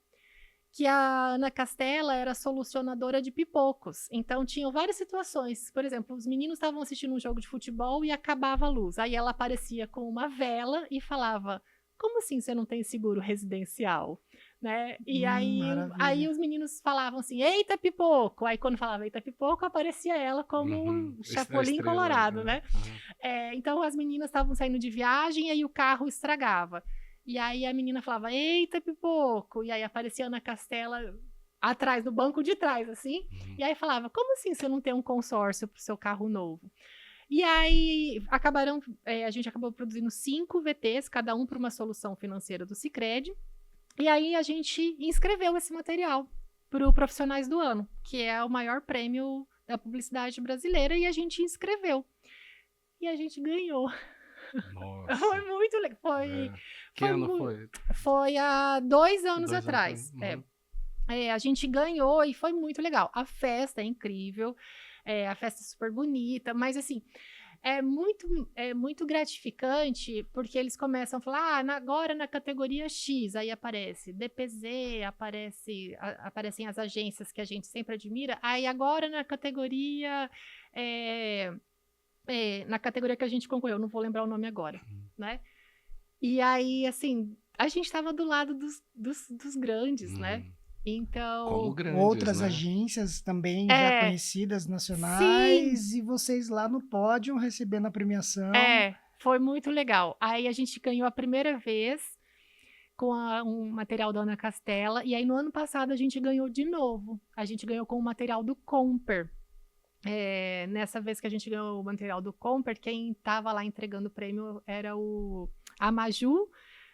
que a Ana Castela era solucionadora de pipocos. Então, tinham várias situações. Por exemplo, os meninos estavam assistindo um jogo de futebol e acabava a luz. Aí ela aparecia com uma vela e falava, como assim você não tem seguro residencial? Né? E aí os meninos falavam assim, eita pipoco! Aí quando falava eita pipoco, aparecia ela como um chapolim colorado, né? Então, as meninas estavam saindo de viagem e aí o carro estragava. E aí a menina falava, eita, pipoco! E aí aparecia a Ana Castela atrás, no banco de trás, assim. E aí falava, como assim você não tem um consórcio pro seu carro novo? E aí a gente acabou produzindo 5 VTs, cada um para uma solução financeira do Sicredi. E aí a gente inscreveu esse material para o Profissionais do Ano, que é o maior prêmio da publicidade brasileira, e a gente inscreveu. E a gente ganhou. Nossa. Foi muito legal. Que ano foi? Foi há 2 anos atrás. Uhum. A gente ganhou e foi muito legal. A festa é incrível, a festa é super bonita, mas assim, é muito gratificante, porque eles começam a falar, agora na categoria X, aí aparece DPZ, aparecem as agências que a gente sempre admira, aí agora na categoria... na categoria que a gente concorreu, não vou lembrar o nome agora, né? E aí, assim, a gente estava do lado dos grandes, né? Então... Como grandes, outras né? agências também já conhecidas, nacionais, sim. E vocês lá no pódio recebendo a premiação. Foi muito legal. Aí a gente ganhou a primeira vez com um material da Ana Castela, e aí no ano passado a gente ganhou de novo. A gente ganhou com o material do Comper. Nessa vez que a gente ganhou o material do Comper, quem estava lá entregando o prêmio era a Maju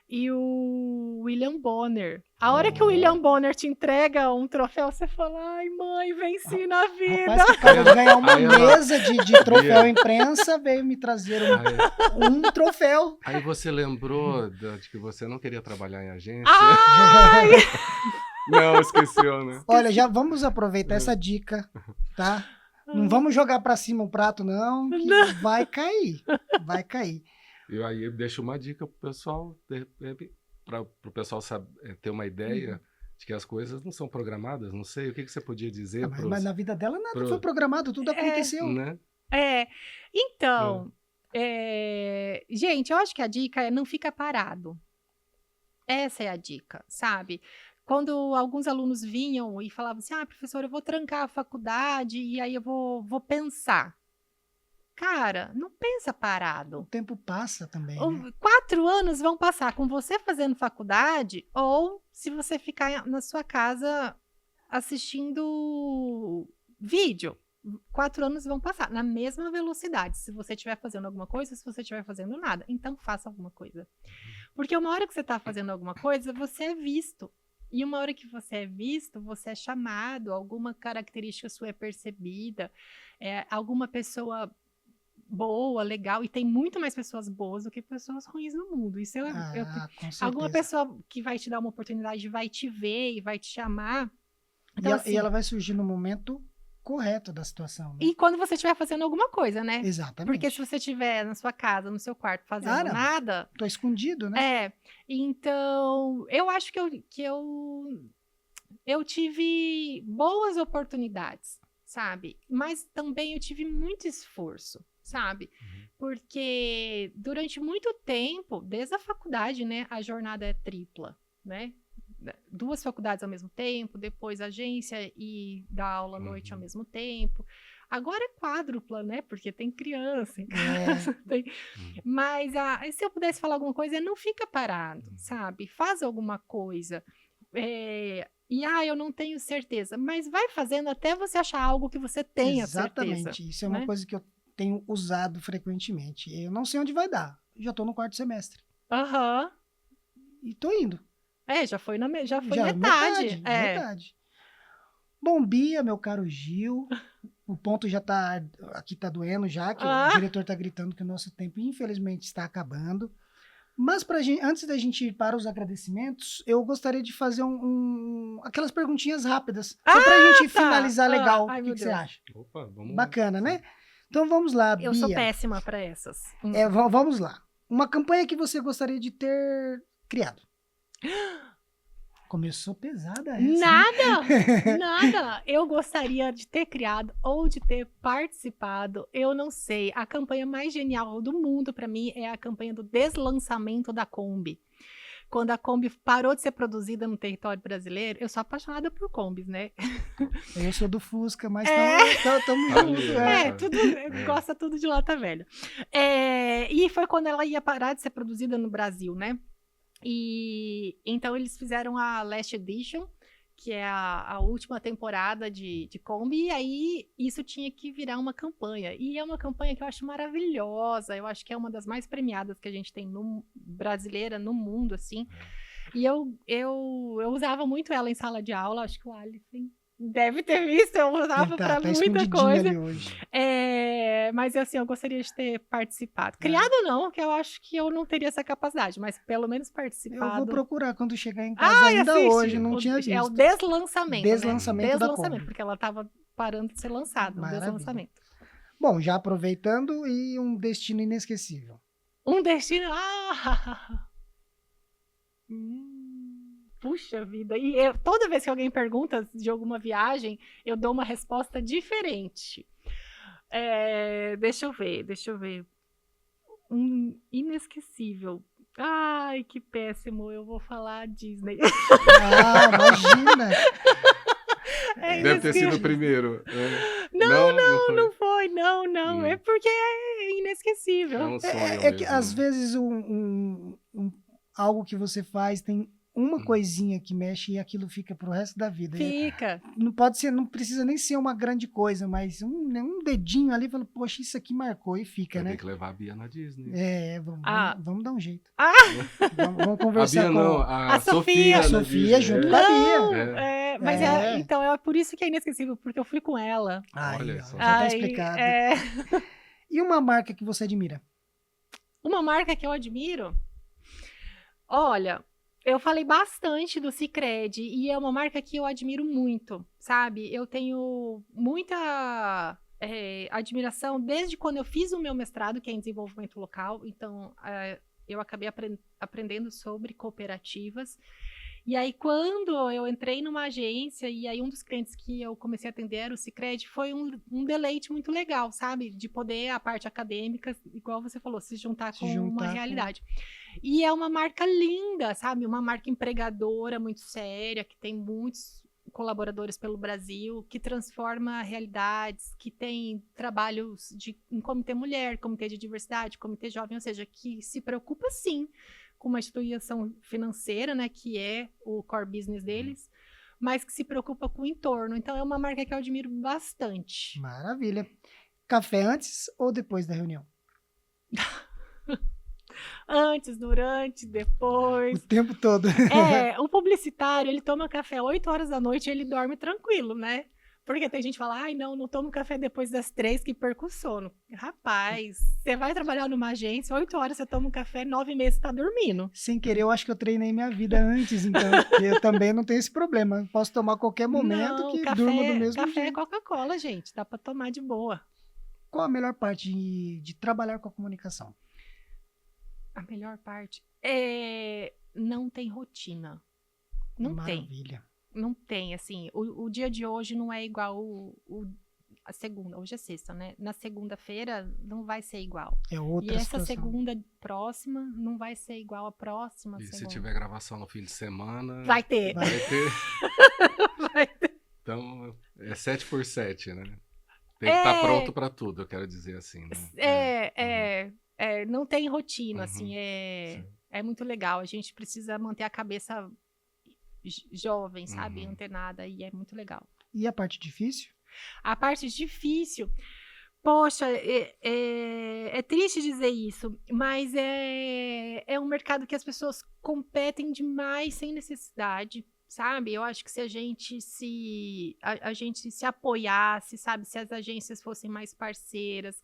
e o William Bonner. A hora que o William Bonner te entrega um troféu, você fala, ai mãe, venci na vida. Rapaz, que acabou de ganhar uma mesa de troféu imprensa, veio me trazer um troféu. Aí você lembrou de que você não queria trabalhar em agência? Ai! Não, esqueceu, né? Olha, já vamos aproveitar essa dica, tá? Não vamos jogar pra cima o prato, não, que vai cair. Vai cair. E aí deixa uma dica pro pessoal, para o pessoal ter uma ideia de que as coisas não são programadas. Não sei, o que você podia dizer? Mas na vida dela nada foi programado, tudo aconteceu. Né? Então, gente, eu acho que a dica é não fica parado. Essa é a dica, sabe? Quando alguns alunos vinham e falavam assim, professor, eu vou trancar a faculdade e aí eu vou pensar. Cara, não pensa parado. O tempo passa também, né? 4 anos vão passar com você fazendo faculdade ou se você ficar na sua casa assistindo vídeo. 4 anos vão passar na mesma velocidade, se você estiver fazendo alguma coisa, se você estiver fazendo nada. Então, faça alguma coisa. Porque uma hora que você está fazendo alguma coisa, você é visto. E uma hora que você é visto, você é chamado, alguma característica sua é percebida, alguma pessoa boa, legal, e tem muito mais pessoas boas do que pessoas ruins no mundo. Isso com certeza. alguma pessoa que vai te dar uma oportunidade vai te ver e vai te chamar. Então, e ela vai surgir no momento correto da situação. Né? E quando você estiver fazendo alguma coisa, né? Exatamente. Porque se você estiver na sua casa, no seu quarto, fazendo nada... Tô escondido, né? Então, eu acho que eu tive boas oportunidades, sabe? Mas também eu tive muito esforço, sabe? Porque durante muito tempo, desde a faculdade, né? A jornada é tripla, né? 2 faculdades ao mesmo tempo, depois agência e dar aula à noite ao mesmo tempo. Agora é quádrupla, né? Porque tem criança em casa. Mas se eu pudesse falar alguma coisa, não fica parado, sabe? Faz alguma coisa. Eu não tenho certeza. Mas vai fazendo até você achar algo que você tenha certeza. Exatamente. Isso é uma coisa que eu tenho usado frequentemente. Eu não sei onde vai dar. Já tô no 4º semestre. E tô indo. Já foi metade. Metade. Bom, Bia, meu caro Gil, o ponto já tá... Aqui tá doendo já, que o diretor tá gritando que o nosso tempo, infelizmente, está acabando. Mas antes da gente ir para os agradecimentos, eu gostaria de fazer aquelas perguntinhas rápidas. Só pra gente finalizar legal. O que você acha? Opa, vamos Bacana, lá. né? Então vamos lá, Eu sou Bia. péssima para essas. Vamos lá. Uma campanha que você gostaria de ter criado. Começou pesada essa, hein? Nada! Eu gostaria de ter criado ou de ter participado, eu não sei. A campanha mais genial do mundo para mim é a campanha do deslançamento da Kombi. Quando a Kombi parou de ser produzida no território brasileiro, eu sou apaixonada por Kombis, né? Eu sou do Fusca, mas tamo Ali, junto. Tudo, gosta tudo de lata velha. E foi quando ela ia parar de ser produzida no Brasil, né? E então eles fizeram a Last Edition, que é a última temporada de Kombi, e aí isso tinha que virar uma campanha. E é uma campanha que eu acho maravilhosa, eu acho que é uma das mais premiadas que a gente tem brasileira no mundo, assim. E eu usava muito ela em sala de aula, acho que o Alisson deve ter visto, eu usava para muita coisa. Ali hoje. Mas assim, eu gostaria de ter participado. Criado não, que eu acho que eu não teria essa capacidade, mas pelo menos participado. Eu vou procurar quando chegar em casa ainda assiste. hoje, não tinha visto. É o deslançamento, Deslançamento da Kombi. porque ela estava parando de ser lançada, o deslançamento. Bom, já aproveitando, e um destino inesquecível. Um destino... Puxa vida, e toda vez que alguém pergunta de alguma viagem, eu dou uma resposta diferente. Deixa eu ver. Um inesquecível. Ai, que péssimo, eu vou falar Disney. Imagina! Deve ter sido o primeiro. Não foi. É porque é inesquecível. É um sonho É que mesmo, às né? vezes algo que você faz tem uma coisinha que mexe e aquilo fica pro resto da vida. Fica. Não precisa nem ser uma grande coisa, mas um dedinho ali, fala, poxa, isso aqui marcou e fica, né? Tem que levar a Bia na Disney. Vamos dar um jeito. Ah! Vamos conversar a Bia com não, a Sofia. a Sofia junto com a Bia. Mas então é por isso que é inesquecível, porque eu fui com ela. Olha só. Já tá explicado. E uma marca que você admira? Uma marca que eu admiro? Olha, eu falei bastante do Sicredi e é uma marca que eu admiro muito, sabe? Eu tenho muita admiração desde quando eu fiz o meu mestrado, que é em desenvolvimento local. Então, eu acabei aprendendo sobre cooperativas. E aí, quando eu entrei numa agência, e aí um dos clientes que eu comecei a atender era o Sicredi, foi um deleite muito legal, sabe? De poder, a parte acadêmica, igual você falou, se juntar com uma realidade. E é uma marca linda, sabe? Uma marca empregadora muito séria, que tem muitos colaboradores pelo Brasil, que transforma realidades, que tem trabalhos em comitê mulher, comitê de diversidade, comitê jovem, ou seja, que se preocupa sim com uma instituição financeira, né, que é o core business deles, mas que se preocupa com o entorno. Então, é uma marca que eu admiro bastante. Maravilha. Café antes ou depois da reunião? Antes, durante, depois. O tempo todo. O publicitário, ele toma café 8 horas da noite e ele dorme tranquilo, né? Porque tem gente que fala, não tomo café depois das 3 que perco o sono. Rapaz, você vai trabalhar numa agência, 8 horas você toma um café, 9 meses você tá dormindo. Sem querer, eu acho que eu treinei minha vida antes, então eu também não tenho esse problema. Eu posso tomar a qualquer momento durmo do mesmo jeito. Café é Coca-Cola, gente, dá pra tomar de boa. Qual a melhor parte de trabalhar com a comunicação? A melhor parte é não tem rotina. Maravilha. Não tem, assim, o dia de hoje não é igual a segunda, hoje é sexta, né? Na segunda-feira não vai ser igual. É outra e essa situação. segunda próxima não vai ser igual a próxima E segunda. se tiver gravação no fim de semana... Vai ter. Vai ter. Vai ter. Então, é 7x7, né? Tem que estar pronto para tudo, eu quero dizer assim, né? Não tem rotina, assim, é muito legal. A gente precisa manter a cabeça jovem, sabe? Antenada, e é muito legal. E a parte difícil? A parte difícil, poxa, é triste dizer isso, mas é um mercado que as pessoas competem demais sem necessidade, sabe? Eu acho que se a gente se apoiasse, sabe? Se as agências fossem mais parceiras,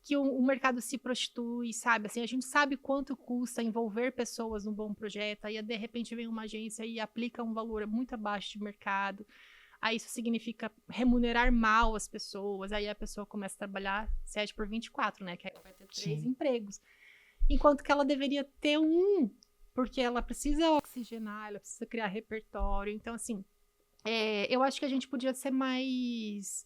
que o mercado se prostitui, sabe? Assim, a gente sabe quanto custa envolver pessoas num bom projeto, aí de repente vem uma agência e aplica um valor muito abaixo de mercado. aí isso significa remunerar mal as pessoas, aí a pessoa começa a trabalhar 7 por 24, né? Que aí ela vai ter 3 Sim. empregos. Enquanto que ela deveria ter um, porque ela precisa oxigenar, ela precisa criar repertório. Então, assim, eu acho que a gente podia ser mais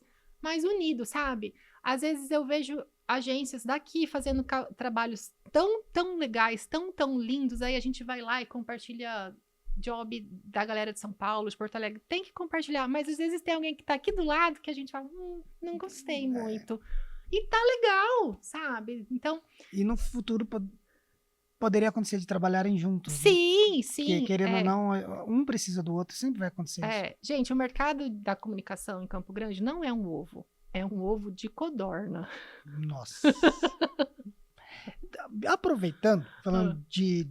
unido, sabe? Às vezes eu vejo agências daqui fazendo trabalhos tão legais, tão lindos, aí a gente vai lá e compartilha job da galera de São Paulo, de Porto Alegre. Tem que compartilhar, mas às vezes tem alguém que tá aqui do lado que a gente fala, não gostei muito. E tá legal, sabe? Então, E no futuro poderia acontecer de trabalharem juntos, né? sim, Que, querendo ou não, um precisa do outro, sempre vai acontecer isso. Gente, o mercado da comunicação em Campo Grande não é um ovo. É um ovo de codorna. Nossa. Aproveitando, falando de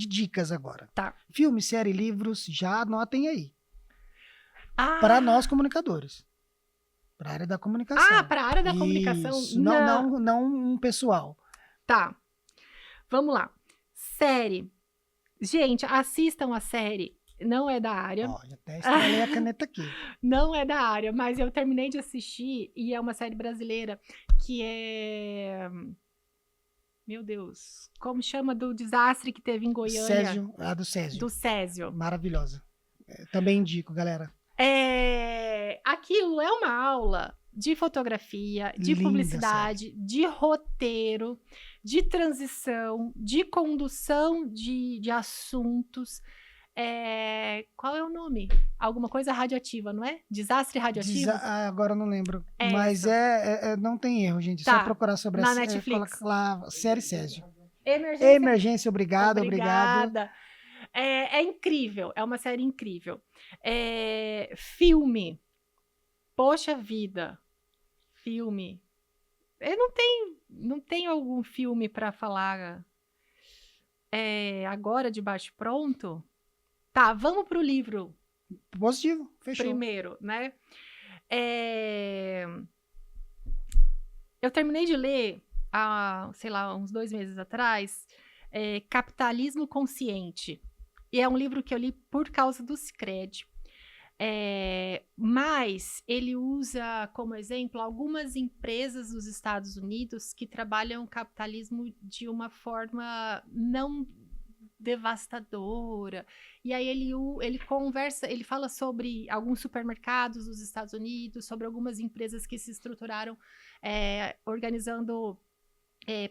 dicas agora. Tá. Filme, série, livros, já anotem aí. Ah, Para nós comunicadores. Para a área da comunicação. para a área da comunicação. Isso. Não um pessoal. Tá. Vamos lá. Série. Gente, assistam a série. Não é da área. Ó, até estrelei a caneta aqui. Não é da área, mas eu terminei de assistir e é uma série brasileira que é... Meu Deus. Como chama do desastre que teve em Goiânia? Césio, do Césio. Do Césio. Maravilhosa. Também indico, galera. Aquilo é uma aula de fotografia, de Linda publicidade, de roteiro, de transição, de condução de assuntos. Qual é o nome? Alguma coisa radioativa, não é? Desastre radioativo? Agora eu não lembro. É Mas não tem erro, gente. É Tá. só procurar sobre Na a Netflix. lá, série Césio. Emergência. Emergência, obrigado. Obrigada. É incrível, é uma série incrível. Filme. Poxa vida. Filme. Eu não tenho algum filme para falar agora de bate-pronto. Tá, vamos pro livro. Positivo, fechou. Primeiro, né? Eu terminei de ler há, sei lá, uns 2 meses atrás, Capitalismo Consciente. E é um livro que eu li por causa do Sicredi. Mas ele usa como exemplo algumas empresas dos Estados Unidos que trabalham o capitalismo de uma forma não devastadora. E aí ele conversa, ele fala sobre alguns supermercados dos Estados Unidos, sobre algumas empresas que se estruturaram organizando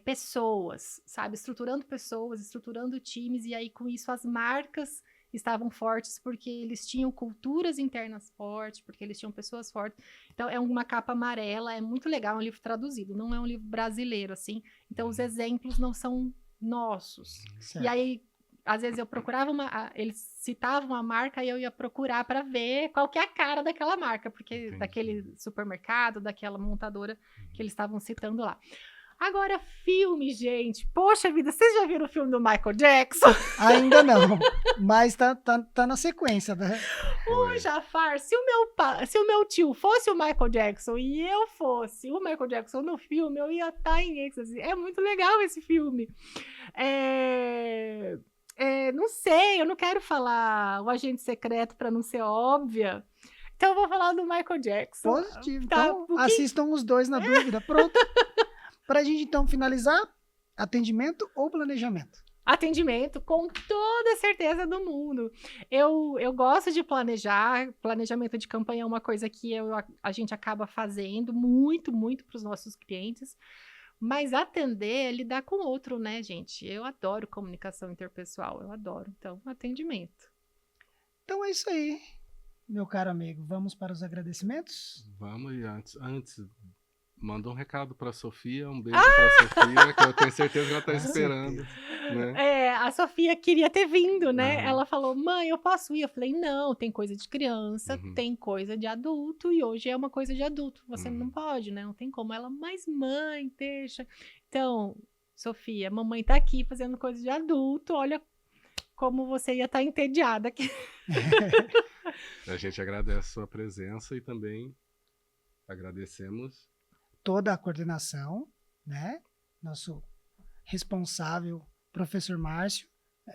pessoas, sabe? Estruturando pessoas, estruturando times, e aí com isso as marcas estavam fortes porque eles tinham culturas internas fortes, porque eles tinham pessoas fortes. Então, é uma capa amarela, é muito legal, é um livro traduzido, não é um livro brasileiro, assim. Então, os exemplos não são nossos. Certo. E aí, às vezes eu procurava eles citavam a marca e eu ia procurar para ver qual que é a cara daquela marca, porque daquele supermercado, daquela montadora que eles estavam citando lá. Agora, filme, gente. Poxa vida, vocês já viram o filme do Michael Jackson? Ainda não, mas tá na sequência, né? Ô, Jafar, se o meu tio fosse o Michael Jackson e eu fosse o Michael Jackson no filme, eu ia estar em êxtase. É muito legal esse filme. Não sei, eu não quero falar o agente secreto para não ser óbvia. Então eu vou falar do Michael Jackson. Positivo. Tá, Então, assistam os dois na dúvida. Pronto. Pra gente, então, finalizar, atendimento ou planejamento? Atendimento, com toda a certeza do mundo. Eu gosto de planejar. Planejamento de campanha é uma coisa que a gente acaba fazendo muito para os nossos clientes. Mas atender é lidar com o outro, né, gente? Eu adoro comunicação interpessoal, eu adoro. Então, atendimento. Então é isso aí, meu caro amigo. Vamos para os agradecimentos? Vamos, e antes manda um recado para a Sofia, um beijo para a Sofia, que eu tenho certeza que ela está esperando. Né? A Sofia queria ter vindo, né? Ela falou, mãe, eu posso ir? Eu falei, não, tem coisa de criança, tem coisa de adulto, e hoje é uma coisa de adulto. Você não pode, né? Não tem como. Ela, mas mãe, deixa. Então, Sofia, mamãe tá aqui fazendo coisa de adulto, olha como você ia estar entediada aqui. A gente agradece a sua presença e também agradecemos toda a coordenação, né? Nosso responsável, professor Márcio,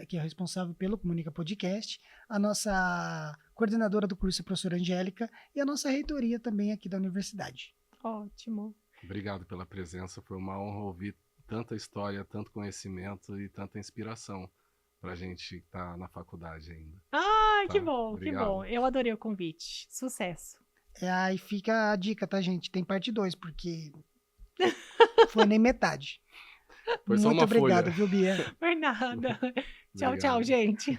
que é responsável pelo Comunica Podcast, a nossa coordenadora do curso, a professora Angélica, e a nossa reitoria também aqui da universidade. Ótimo. Obrigado pela presença, foi uma honra ouvir tanta história, tanto conhecimento e tanta inspiração para a gente que está na faculdade ainda. Ah, Tá? que bom, Obrigado. que bom. Eu adorei o convite. Sucesso. Aí fica a dica, tá, gente? Tem parte 2, porque foi nem metade. Foi só Muito uma obrigado, folha. viu, Bia? Por nada. Tchau, Obrigado. tchau, gente.